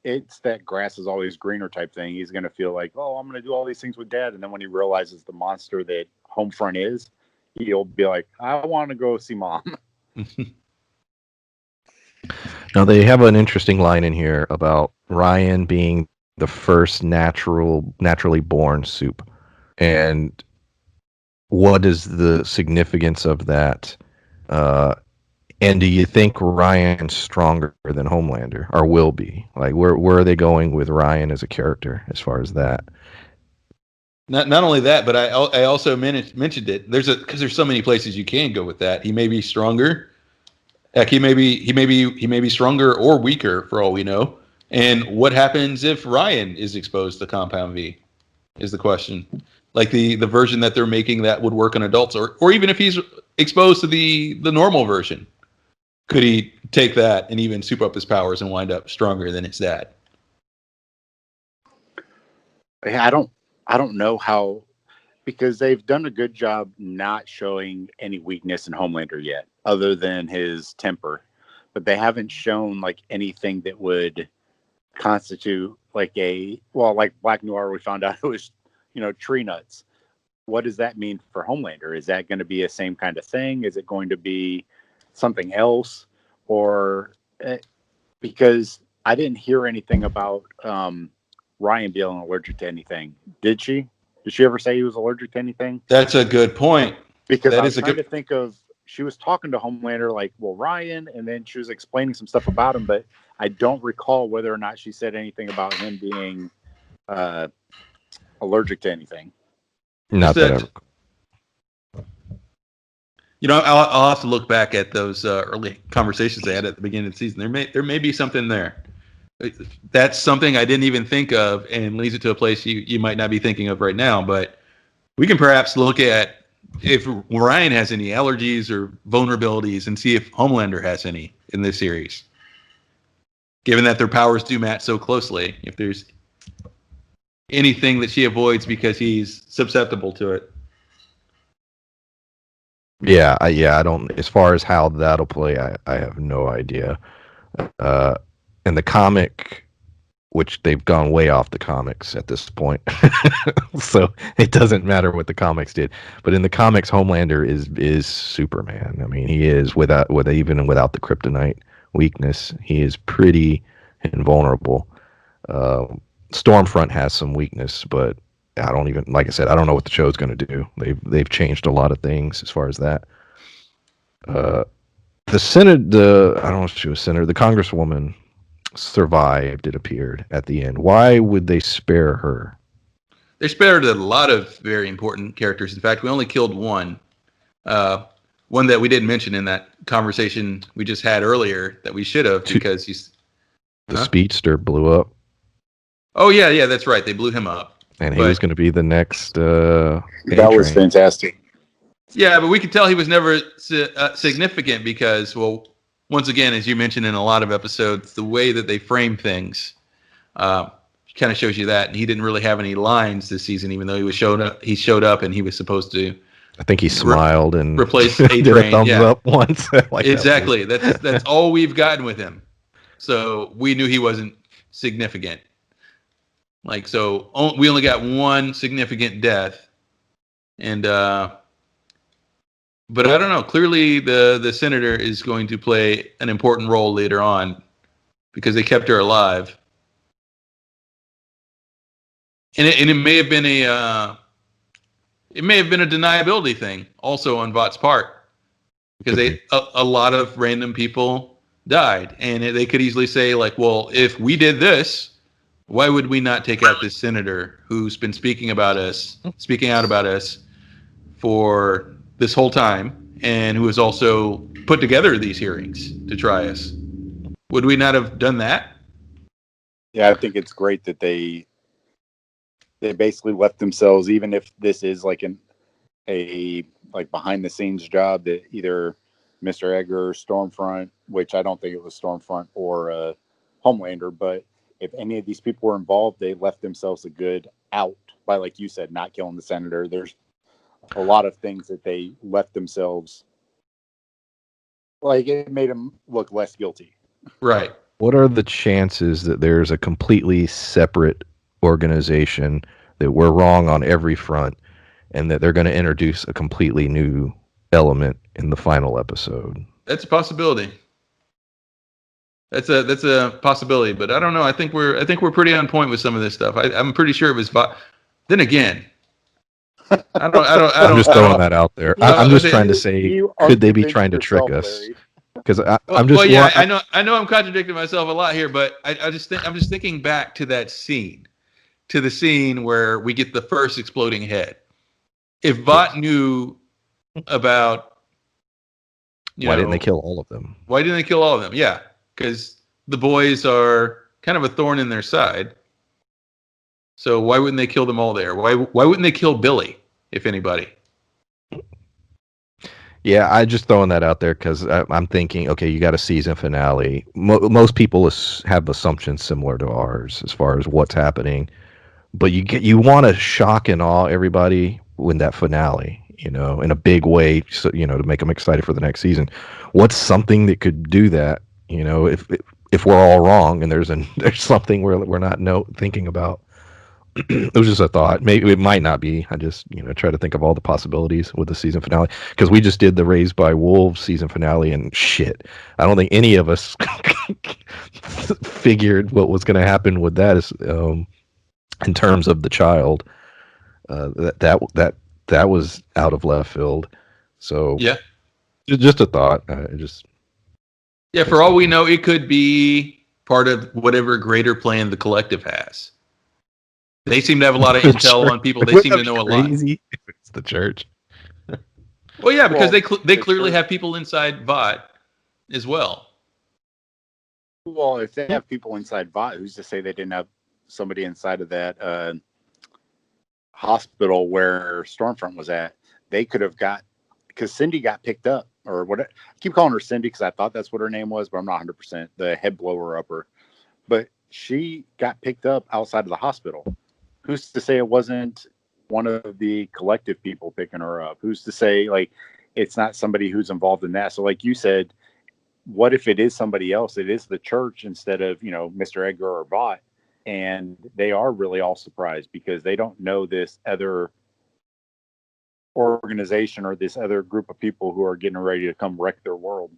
it's that grass is always greener type thing. He's going to feel like, oh, I'm going to do all these things with Dad, and then when he realizes the monster that Homefront is, he'll be like, I want to go see Mom.
Now they have an interesting line in here about Ryan being the first naturally born soup, and what is the significance of that? And do you think Ryan's stronger than Homelander, or will be? Like, where are they going with Ryan as a character as far as that?
Not only that, but I also mentioned it. Because there's so many places you can go with that. He may be stronger. Heck, he may be stronger or weaker for all we know. And what happens if Ryan is exposed to Compound V? Is the question. Like the version that they're making that would work on adults, or even if he's exposed to the normal version, could he take that and even soup up his powers and wind up stronger than his dad?
Yeah, I don't know how, because they've done a good job not showing any weakness in Homelander yet, other than his temper. But they haven't shown like anything that would constitute like like Black Noir. We found out it was, tree nuts. What does that mean for Homelander? Is that going to be a same kind of thing? Is it going to be something else? Or because I didn't hear anything about Ryan being allergic to anything. Did she? Did she ever say he was allergic to anything?
That's a good point.
Because
That
I was
is a
trying
good.
to think of, she was talking to Homelander like, well, Ryan, and then she was explaining some stuff about him, but I don't recall whether or not she said anything about him being allergic to anything.
Not that ever.
I'll have to look back at those early conversations they had at the beginning of the season. There may be something there. That's something I didn't even think of, and leads it to a place you might not be thinking of right now. But We can perhaps look at if Ryan has any allergies or vulnerabilities and see if Homelander has any in this series. Given that their powers do match so closely, if there's anything that she avoids because he's susceptible to it.
Yeah, I don't. As far as how that'll play, I have no idea. Uh, in the comic, which they've gone way off the comics at this point, so it doesn't matter what the comics did. But in the comics, Homelander is Superman. I mean, he is even without the kryptonite weakness, he is pretty invulnerable. Uh, Stormfront has some weakness, but I don't even, like I said, I don't know what the show's going to do. They've changed a lot of things as far as that. The Senate, I don't know if she was senator, the Congresswoman survived. It appeared at the end. Why would they spare her?
They spared a lot of very important characters. In fact, we only killed one. One that we didn't mention in that conversation we just had earlier that we should have because he's
the speedster blew up.
Oh yeah, that's right. They blew him up,
and he was going to be the next.
That was fantastic.
Yeah, but we could tell he was never significant because, well, once again, as you mentioned in a lot of episodes, the way that they frame things kind of shows you that. And he didn't really have any lines this season, even though he showed up and he was supposed to.
I think he smiled and
replace A-Train.
Did a thumbs up once.
Like exactly. That's all we've gotten with him. So we knew he wasn't significant. Like, so we only got one significant death. And, but I don't know. Clearly, the senator is going to play an important role later on because they kept her alive. And it may have been a deniability thing also on Vought's part because a lot of random people died, and they could easily say like, well, if we did this, why would we not take out this senator who's been speaking out about us for this whole time, and who has also put together these hearings to try us? Would we not have done that?
Yeah, I think it's great that they basically left themselves, even if this is like a behind the scenes job, that either Mr. Edgar or Stormfront, which I don't think it was Stormfront or Homelander, but if any of these people were involved, they left themselves a good out by, like you said, not killing the senator. There's a lot of things that they left themselves, like it made them look less guilty.
Right.
What are the chances that there's a completely separate organization, that we're wrong on every front, and that they're going to introduce a completely new element in the final episode?
That's a possibility. That's a possibility, but I don't know. I think we're pretty on point with some of this stuff. I'm pretty sure it was. Then again, I don't.
I'm just throwing that out there. I'm just trying to say, could they be trying to trick us? Because I'm just.
Well, yeah, I know. I'm contradicting myself a lot here, but I'm just thinking back to that scene, to the scene where we get the first exploding head. If Vought knew about,
why didn't they kill all of them?
Why didn't they kill all of them? Yeah, because the boys are kind of a thorn in their side. So why wouldn't they kill them all there? Why wouldn't they kill Billy, if anybody?
Yeah, I just throwing that out there because I'm thinking, okay, you got a season finale. Most people have assumptions similar to ours as far as what's happening, but you want to shock and awe everybody in that finale, in a big way, so, to make them excited for the next season. What's something that could do that? If we're all wrong and there's something we're not thinking about. It was just a thought. Maybe it might not be. I just try to think of all the possibilities with the season finale, because we just did the Raised by Wolves season finale, and shit, I don't think any of us figured what was going to happen with that in terms of the child. That was out of left field. So
yeah,
just a thought.
For all we know, it could be part of whatever greater plan the collective has. They seem to have a lot of intel on people. They seem to know a lot.
If it's the church.
Well, yeah, because they clearly have people inside Vought as well.
Well, if they have people inside Vought, who's to say they didn't have somebody inside of that? hospital where Stormfront was at, they could have got, because Cindy got picked up, or what? I keep calling her Cindy because I thought that's what her name was, but I'm not 100%. The head blower upper, but she got picked up outside of the hospital. Who's to say it wasn't one of the collective people picking her up? Who's to say like it's not somebody who's involved in that? So, like you said, what if it is somebody else? It is the church instead of, Mr. Edgar or Vought, and they are really all surprised because they don't know this other organization or this other group of people who are getting ready to come wreck their world.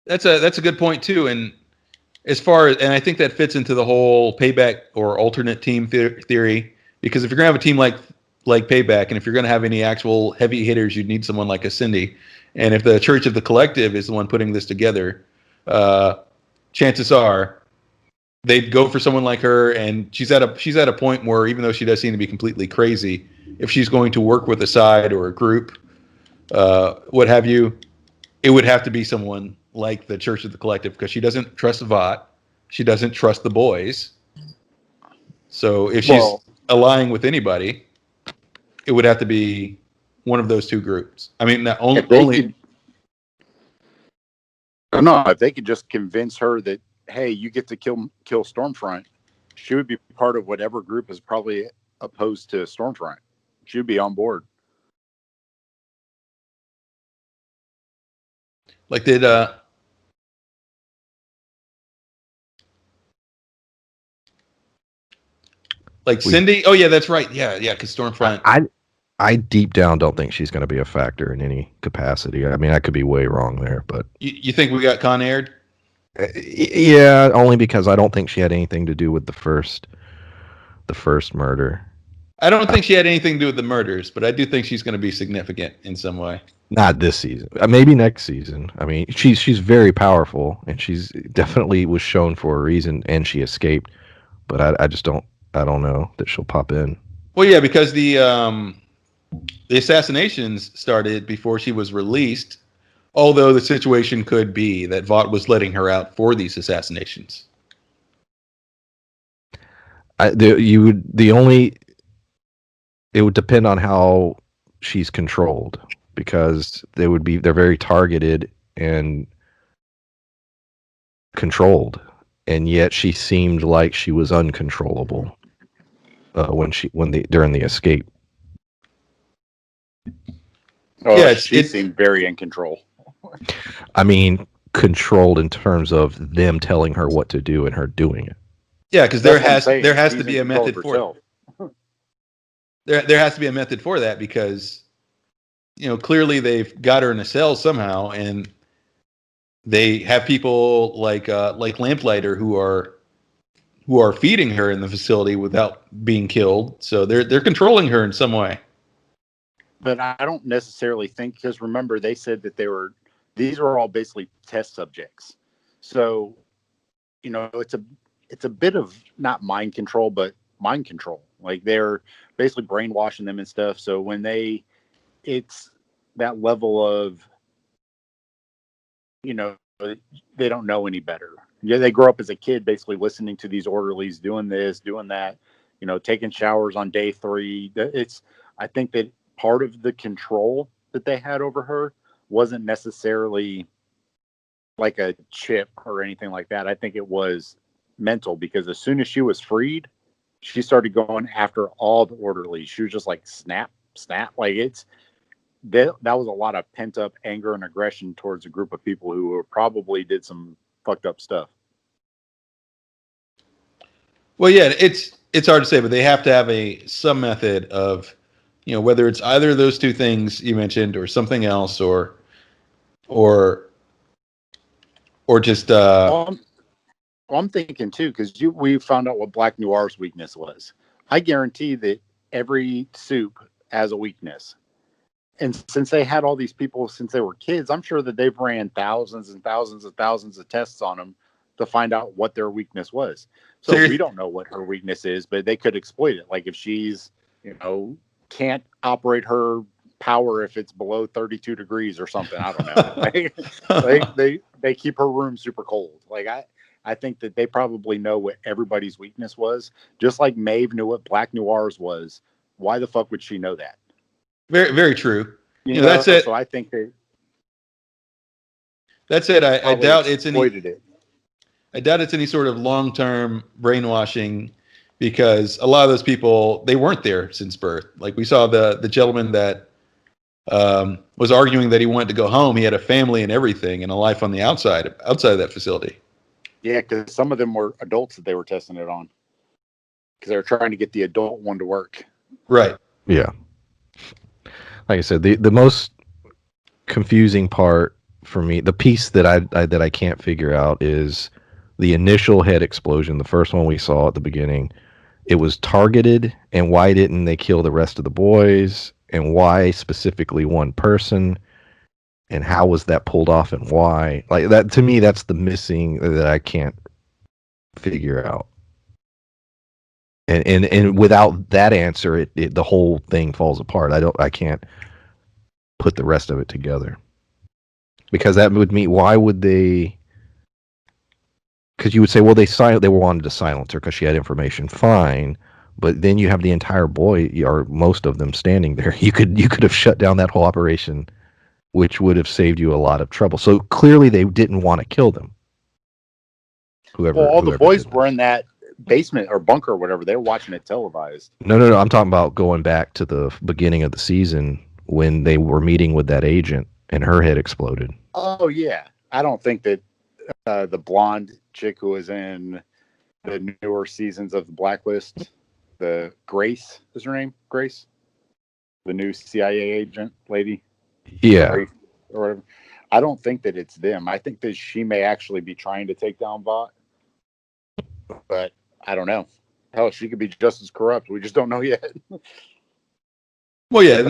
That's a good point too. And as far as, and I think that fits into the whole payback or alternate team theory, because if you're gonna have a team like payback, and if you're gonna have any actual heavy hitters, you'd need someone like a Cindy. And if the Church of the Collective is the one putting this together, chances are they'd go for someone like her. And she's at a point where, even though she does seem to be completely crazy, if she's going to work with a side or a group, what have you, it would have to be someone like the Church of the Collective, because she doesn't trust Vought, she doesn't trust the boys. So if she's allying with anybody, it would have to be one of those two groups. I mean, if
they could just convince her that, hey, you get to kill Stormfront, she would be part of whatever group is probably opposed to Stormfront. She would be on board.
Like did Cindy? Oh yeah, that's right. Yeah, because Stormfront.
I deep down don't think she's going to be a factor in any capacity. I mean, I could be way wrong there, but
you think we got Con Aired?
Yeah, only because I don't think she had anything to do with the first murder.
I don't think she had anything to do with the murders, but I do think she's going to be significant in some way.
Not this season. Maybe next season. I mean, she's very powerful, and she's definitely was shown for a reason, and she escaped. But I just don't know that she'll pop in.
Well, yeah, because the assassinations started before she was released. Although the situation could be that Vought was letting her out for these assassinations.
It would depend on how she's controlled, because they're very targeted and controlled, and yet she seemed like she was uncontrollable during the escape.
Oh, yeah, she seemed very in control.
I mean, controlled in terms of them telling her what to do and her doing it.
Yeah, because there has to be a method for it. There has to be a method for that, because clearly they've got her in a cell somehow, and they have people like Lamplighter who are feeding her in the facility without being killed. So they're controlling her in some way.
But I don't necessarily think, because remember they said that these were all basically test subjects. So, it's a bit of not mind control, but mind control. Like they're basically brainwashing them and stuff. So when it's that level of, they don't know any better. Yeah, they grow up as a kid basically listening to these orderlies doing this, doing that, taking showers on day 3. I think that part of the control that they had over her wasn't necessarily like a chip or anything like that. I think it was mental, because as soon as she was freed, she started going after all the orderlies. She was just like snap. Like that was a lot of pent up anger and aggression towards a group of people who probably did some fucked up stuff.
Well, yeah, it's hard to say, but they have to have some method of, whether it's either of those two things you mentioned or something else, or just.
I'm thinking too, because we found out what Black Noir's weakness was. I guarantee that every soup has a weakness. And since they had all these people since they were kids, I'm sure that they've ran thousands and thousands and thousands of tests on them to find out what their weakness was. So we don't know what her weakness is, but they could exploit it. Like if she's, can't operate her power if it's below 32 degrees or something. I don't know. They keep her room super cold. Like I think that they probably know what everybody's weakness was. Just like Maeve knew what Black Noir's was. Why the fuck would she know that?
Very, very true.
You know,
That's it.
so I think they
That's it. I
probably
doubt it's any.
exploited it.
I doubt it's any sort of long-term brainwashing, because a lot of those people, they weren't there since birth. Like we saw the gentleman that was arguing that he wanted to go home. He had a family and everything, and a life on the outside of that facility.
Yeah, because some of them were adults that they were testing it on, because they were trying to get the adult one to work.
Right.
Yeah. Like I said, the most confusing part for me, the piece that I can't figure out is the initial head explosion, the first one we saw at the beginning. It was targeted, and why didn't they kill the rest of the boys? And why specifically one person? And how was that pulled off, and why? Like that, to me, that's the missing that I can't figure out. And without that answer, it the whole thing falls apart. I can't put the rest of it together, because that would mean, why would they? Because you would say, well, they wanted to silence her because she had information. Fine, but then you have the entire boy, or most of them, standing there. You could have shut down that whole operation, which would have saved you a lot of trouble. So clearly, they didn't want to kill them.
All the boys
did
were in that basement or bunker or whatever. They were watching it televised.
No. I'm talking about going back to the beginning of the season when they were meeting with that agent and her head exploded.
Oh yeah, I don't think that the blonde chick who was in the newer seasons of the Blacklist, the Grace is her name, Grace, the new CIA agent lady.
Yeah.
Grace, or whatever. I don't think that it's them. I think that she may actually be trying to take down Vought, but I don't know. Hell, she could be just as corrupt. We just don't know yet.
Well, yeah.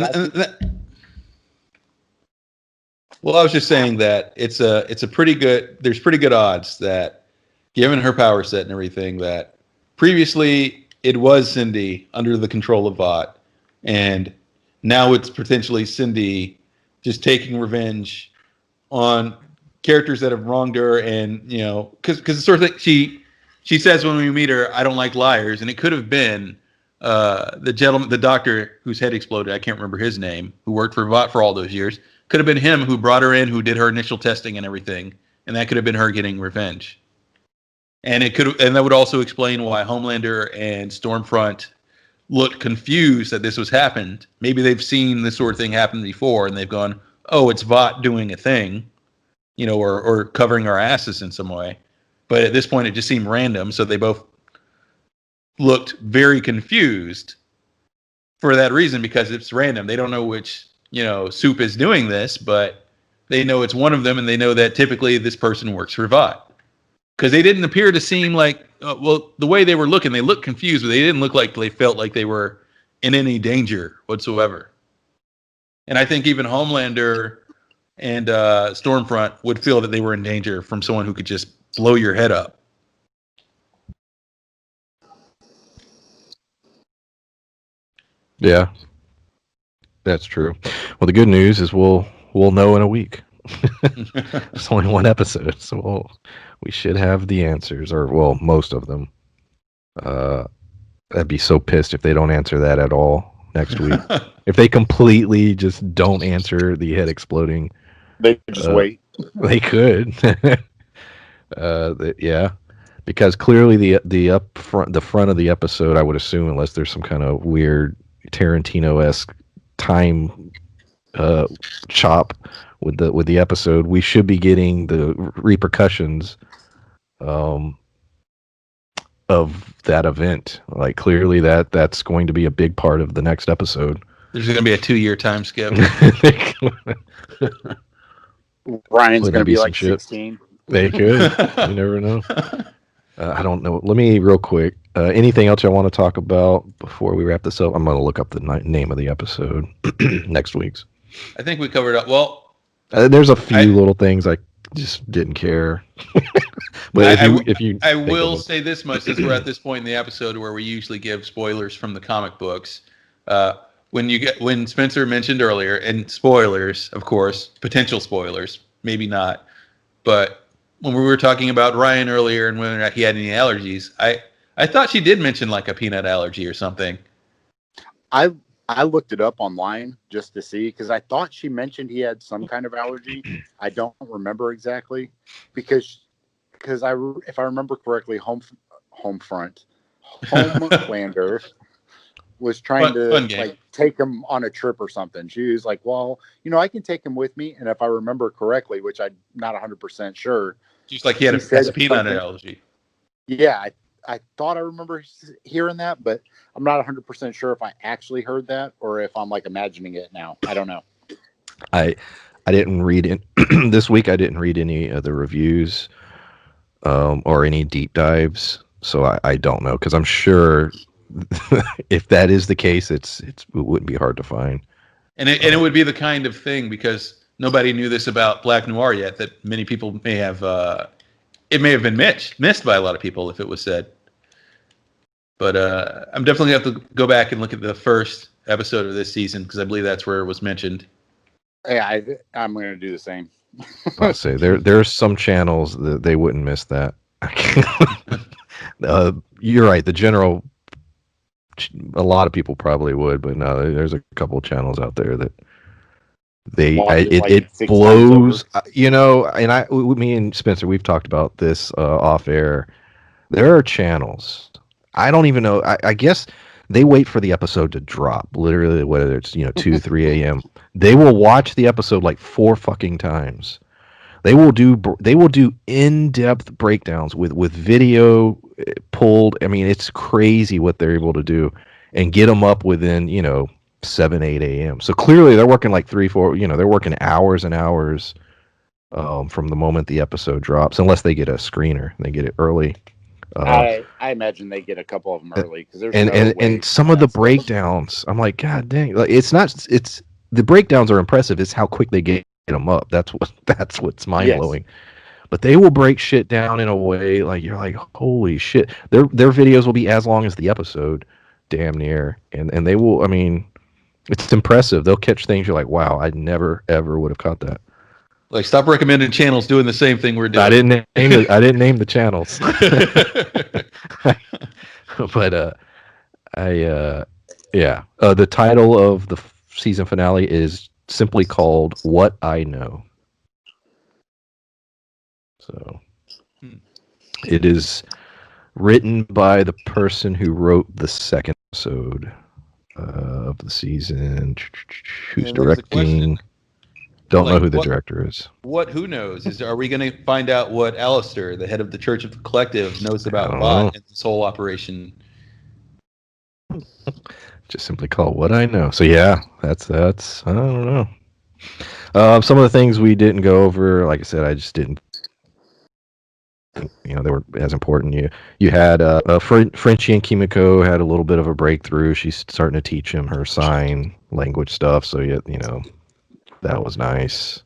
Well, I was just saying that it's a pretty good. There's pretty good odds that, given her power set and everything, that previously it was Cindy under the control of Vought, and now it's potentially Cindy just taking revenge on characters that have wronged her, and because the sort of thing she says when we meet her, I don't like liars, and it could have been the doctor whose head exploded. I can't remember his name, who worked for Vought for all those years. Could have been him who brought her in, who did her initial testing and everything, and that could have been her getting revenge. And that would also explain why Homelander and Stormfront looked confused that this was happened. Maybe they've seen this sort of thing happen before, and they've gone, "Oh, it's Vought doing a thing," or covering our asses in some way. But at this point, it just seemed random, so they both looked very confused for that reason, because it's random. They don't know which soup is doing this, but they know it's one of them, and they know that typically this person works for Vought. Because they didn't appear to seem like, the way they were looking, they looked confused, but they didn't look like they felt like they were in any danger whatsoever. And I think even Homelander and Stormfront would feel that they were in danger from someone who could just blow your head up.
Yeah, that's true. Well, the good news is we'll know in a week. It's only one episode, so we should have the answers, or most of them. I'd be so pissed if they don't answer that at all next week. If they completely just don't answer the head exploding,
they just wait.
They could. Yeah, because clearly the front of the episode, I would assume, unless there's some kind of weird Tarantino-esque time chop with the episode, we should be getting the repercussions of that event. Like, clearly that's going to be a big part of the next episode.
There's going to be a 2-year time skip.
Ryan's going to be like 16.
They could. You never know. I don't know. Let me real quick. Anything else I want to talk about before we wrap this up? I'm going to look up the name of the episode next week's.
I think we covered up. Well,
there's a few little things I just didn't care. But
I will say this much, since we're at this point in the episode where we usually give spoilers from the comic books. When Spencer mentioned earlier, and spoilers, of course, potential spoilers, maybe not, but when we were talking about Ryan earlier and whether or not he had any allergies, I thought she did mention like a peanut allergy or something.
I looked it up online just to see because I thought she mentioned he had some kind of allergy. I don't remember exactly because if I remember correctly, Homelander was trying to
Fun game.
like take him on a trip or something. She was like, "Well, I can take him with me." And if I remember correctly, which I'm not 100% sure,
Just like he had
said
a peanut allergy.
Yeah, I thought I remember hearing that, but I'm not 100% sure if I actually heard that or if I'm like imagining it now. I don't know.
I didn't read it this week. I didn't read any of the reviews or any deep dives, so I don't know because I'm sure if that is the case, it wouldn't be hard to find.
And it would be the kind of thing because nobody knew this about Black Noir yet that many people may have. It may have been missed by a lot of people if it was said. But I'm definitely going to have to go back and look at the first episode of this season because I believe that's where it was mentioned.
Yeah, I'm going to do the same.
I'll say there's some channels that they wouldn't miss that. You're right. The general, a lot of people probably would, but no, there's a couple of channels out there that it blows. And me and Spencer, we've talked about this off air. There are channels. I don't even know. I guess they wait for the episode to drop. Literally, whether it's 2, 3 a.m. They will watch the episode like 4 fucking times. They will do in-depth breakdowns with video pulled. I mean, it's crazy what they're able to do and get them up within 7, 8 a.m. So clearly they're working like 3, 4. They're working hours and hours from the moment the episode drops, unless they get a screener. They get it early.
I imagine they get a couple of them early because there's
and some of the breakdowns. I'm like, God dang! Like, it's the breakdowns are impressive. It's how quick they get them up. That's what's mind blowing. Yes. But they will break shit down in a way like you're like, holy shit! Their videos will be as long as the episode, damn near, and they will. I mean, it's impressive. They'll catch things you're like, wow, I never ever would have caught that.
Like, stop recommending channels doing the same thing we're doing.
I didn't name the channels. But the title of the season finale is simply called "What I Know." So it is written by the person who wrote the second episode of the season. Who's directing? Don't know who the director is.
Who knows? Are we going to find out what Alistair, the head of the Church of the Collective, knows about Bot and this whole operation?
Just simply call it What I Know. So yeah, that's I don't know. Some of the things we didn't go over, like I said, I just didn't. They were as important. You had Frenchie and Kimiko had a little bit of a breakthrough. She's starting to teach him her sign language stuff. So that was nice.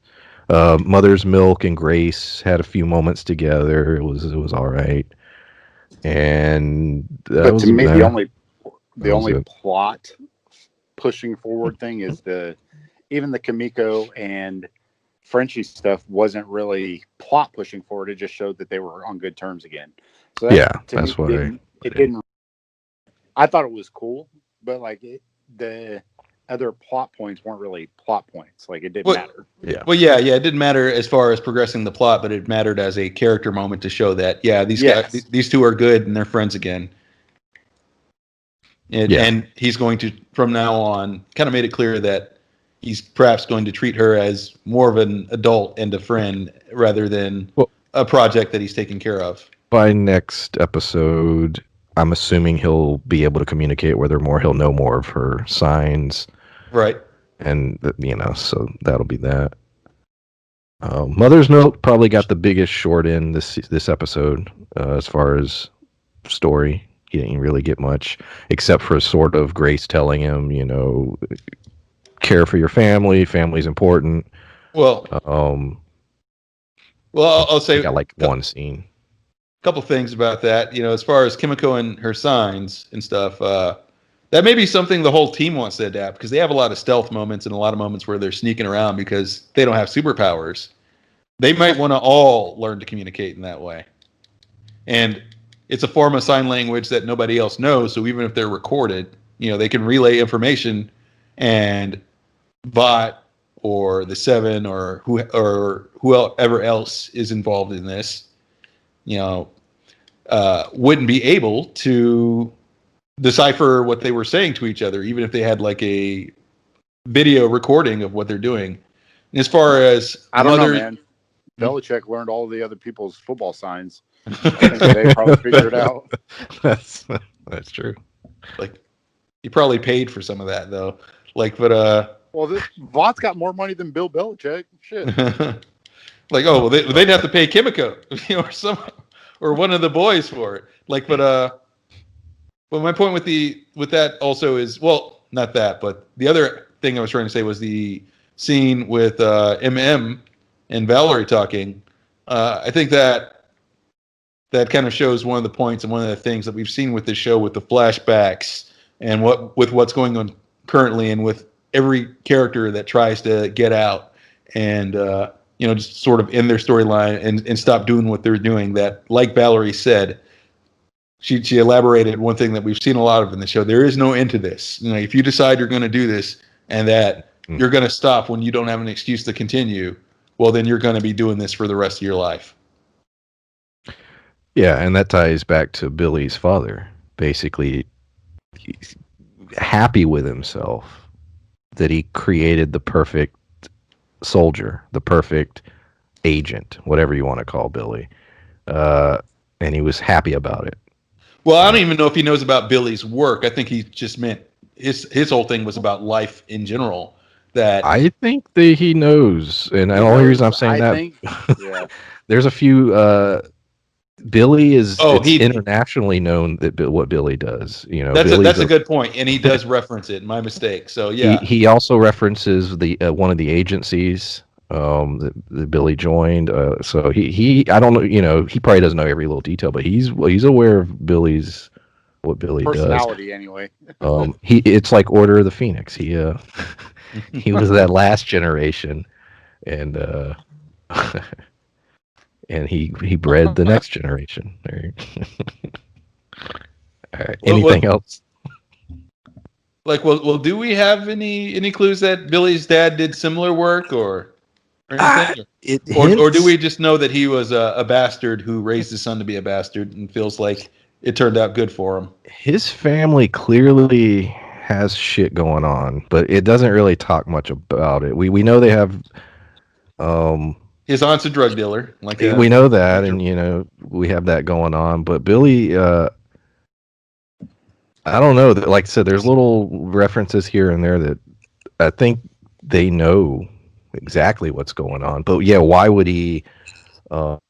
Mother's Milk and Grace had a few moments together. It was all right. And
but to me, the only plot pushing forward thing is even the Kimiko and Frenchie stuff wasn't really plot pushing forward. It just showed that they were on good terms again. So
that's why
it didn't. I thought it was cool, but like the other plot points weren't really plot points. Like, it didn't matter.
Yeah. Well, yeah, it didn't matter as far as progressing the plot, but it mattered as a character moment to show that guys, these two are good and they're friends again. And he's going to, from now on, kind of made it clear that he's perhaps going to treat her as more of an adult and a friend rather than a project that he's taking care of.
By next episode, I'm assuming he'll be able to communicate with her more. He'll know more of her signs.
Right.
And, so that'll be that. Mother's Milk probably got the biggest short in this episode as far as story. He didn't really get much, except for sort of Grace telling him, care for your family. Family's important.
Well, I'll say
I got like one scene.
A couple things about that. As far as Kimiko and her signs and stuff, that may be something the whole team wants to adapt because they have a lot of stealth moments and a lot of moments where they're sneaking around because they don't have superpowers. they might want to all learn to communicate in that way. And it's a form of sign language that nobody else knows. So even if they're recorded, they can relay information, and Vought or the Seven or whoever else is involved in this, wouldn't be able to decipher what they were saying to each other, even if they had like a video recording of what they're doing. As far as
I don't know, man. Belichick learned all the other people's football signs. I think they probably figured it out.
That's true.
Like, he probably paid for some of that though.
Well, Vought's got more money than Bill Belichick. Shit.
They'd have to pay Kimiko, or one of the boys for it. But my point with that also is, well, not that, but the other thing I was trying to say was the scene with MM and Valerie talking. I think that kind of shows one of the points and one of the things that we've seen with this show, with the flashbacks and what's going on currently, and with every character that tries to get out and just sort of end their storyline and stop doing what they're doing. That, like Valerie said, she elaborated one thing that we've seen a lot of in the show. There is no end to this. If you decide you're going to do this and that you're going to stop when you don't have an excuse to continue, well, then you're going to be doing this for the rest of your life.
Yeah, and that ties back to Billy's father. Basically, he's happy with himself that he created the perfect soldier, the perfect agent, whatever you want to call Billy. And he was happy about it.
Well, I don't even know if he knows about Billy's work. I think he just meant his whole thing was about life in general. That
I think that he knows, and the only reason I'm saying there's a few. Billy is internationally known that what Billy does.
That's a good point, and he does reference it. My mistake. So yeah,
he also references the one of the agencies that Billy joined. So he I don't know. He probably doesn't know every little detail, but he's aware of what Billy
personality
does.
Anyway.
It's like Order of the Phoenix. He was that last generation, and and he bred the next generation. All right. Anything else?
Well, do we have any clues that Billy's dad did similar work or anything? Or do we just know that he was a bastard who raised his son to be a bastard and feels like it turned out good for him?
His family clearly has shit going on, but it doesn't really talk much about it. We know they have
his aunt's a drug dealer.
We know that, and we have that going on. But Billy, I don't know. Like I said, there's little references here and there that I think they know exactly what's going on. But yeah, why would he?
Well,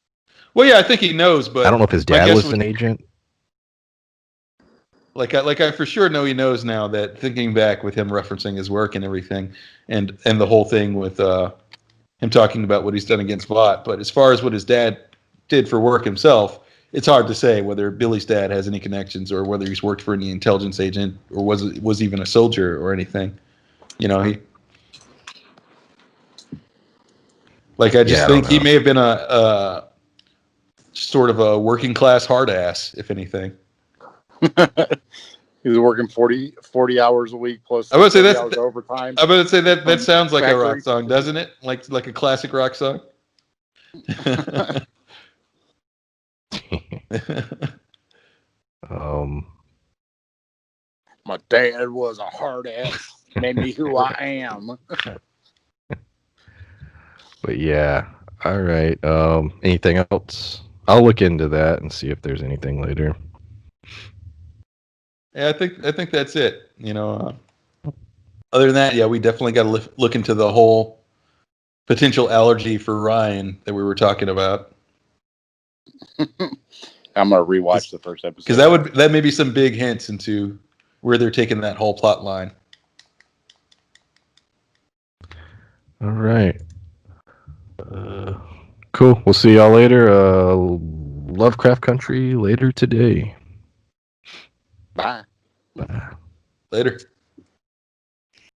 yeah, I think he knows, but
I don't know if his dad was an agent.
I for sure know he knows now, that thinking back with him referencing his work and everything, and the whole thing with him talking about what he's done against Vought. But as far as what his dad did for work himself, it's hard to say whether Billy's dad has any connections or whether he's worked for any intelligence agent or was even a soldier or anything. I just think he may have been a sort of a working class hard ass, if anything.
He was working 40 hours a week plus.
I would say that's
overtime.
I would say that sounds like a rock song, doesn't it? Like a classic rock song.
My dad was a hard ass, made me who I am.
But yeah, all right. Anything else? I'll look into that and see if there's anything later.
Yeah, I think that's it. Other than that, yeah, we definitely got to look into the whole potential allergy for Ryan that we were talking about.
I'm gonna rewatch the first episode
because that may be some big hints into where they're taking that whole plot line.
All right. Cool. We'll see y'all later. Lovecraft Country later today.
Bye.
Bye.
Later.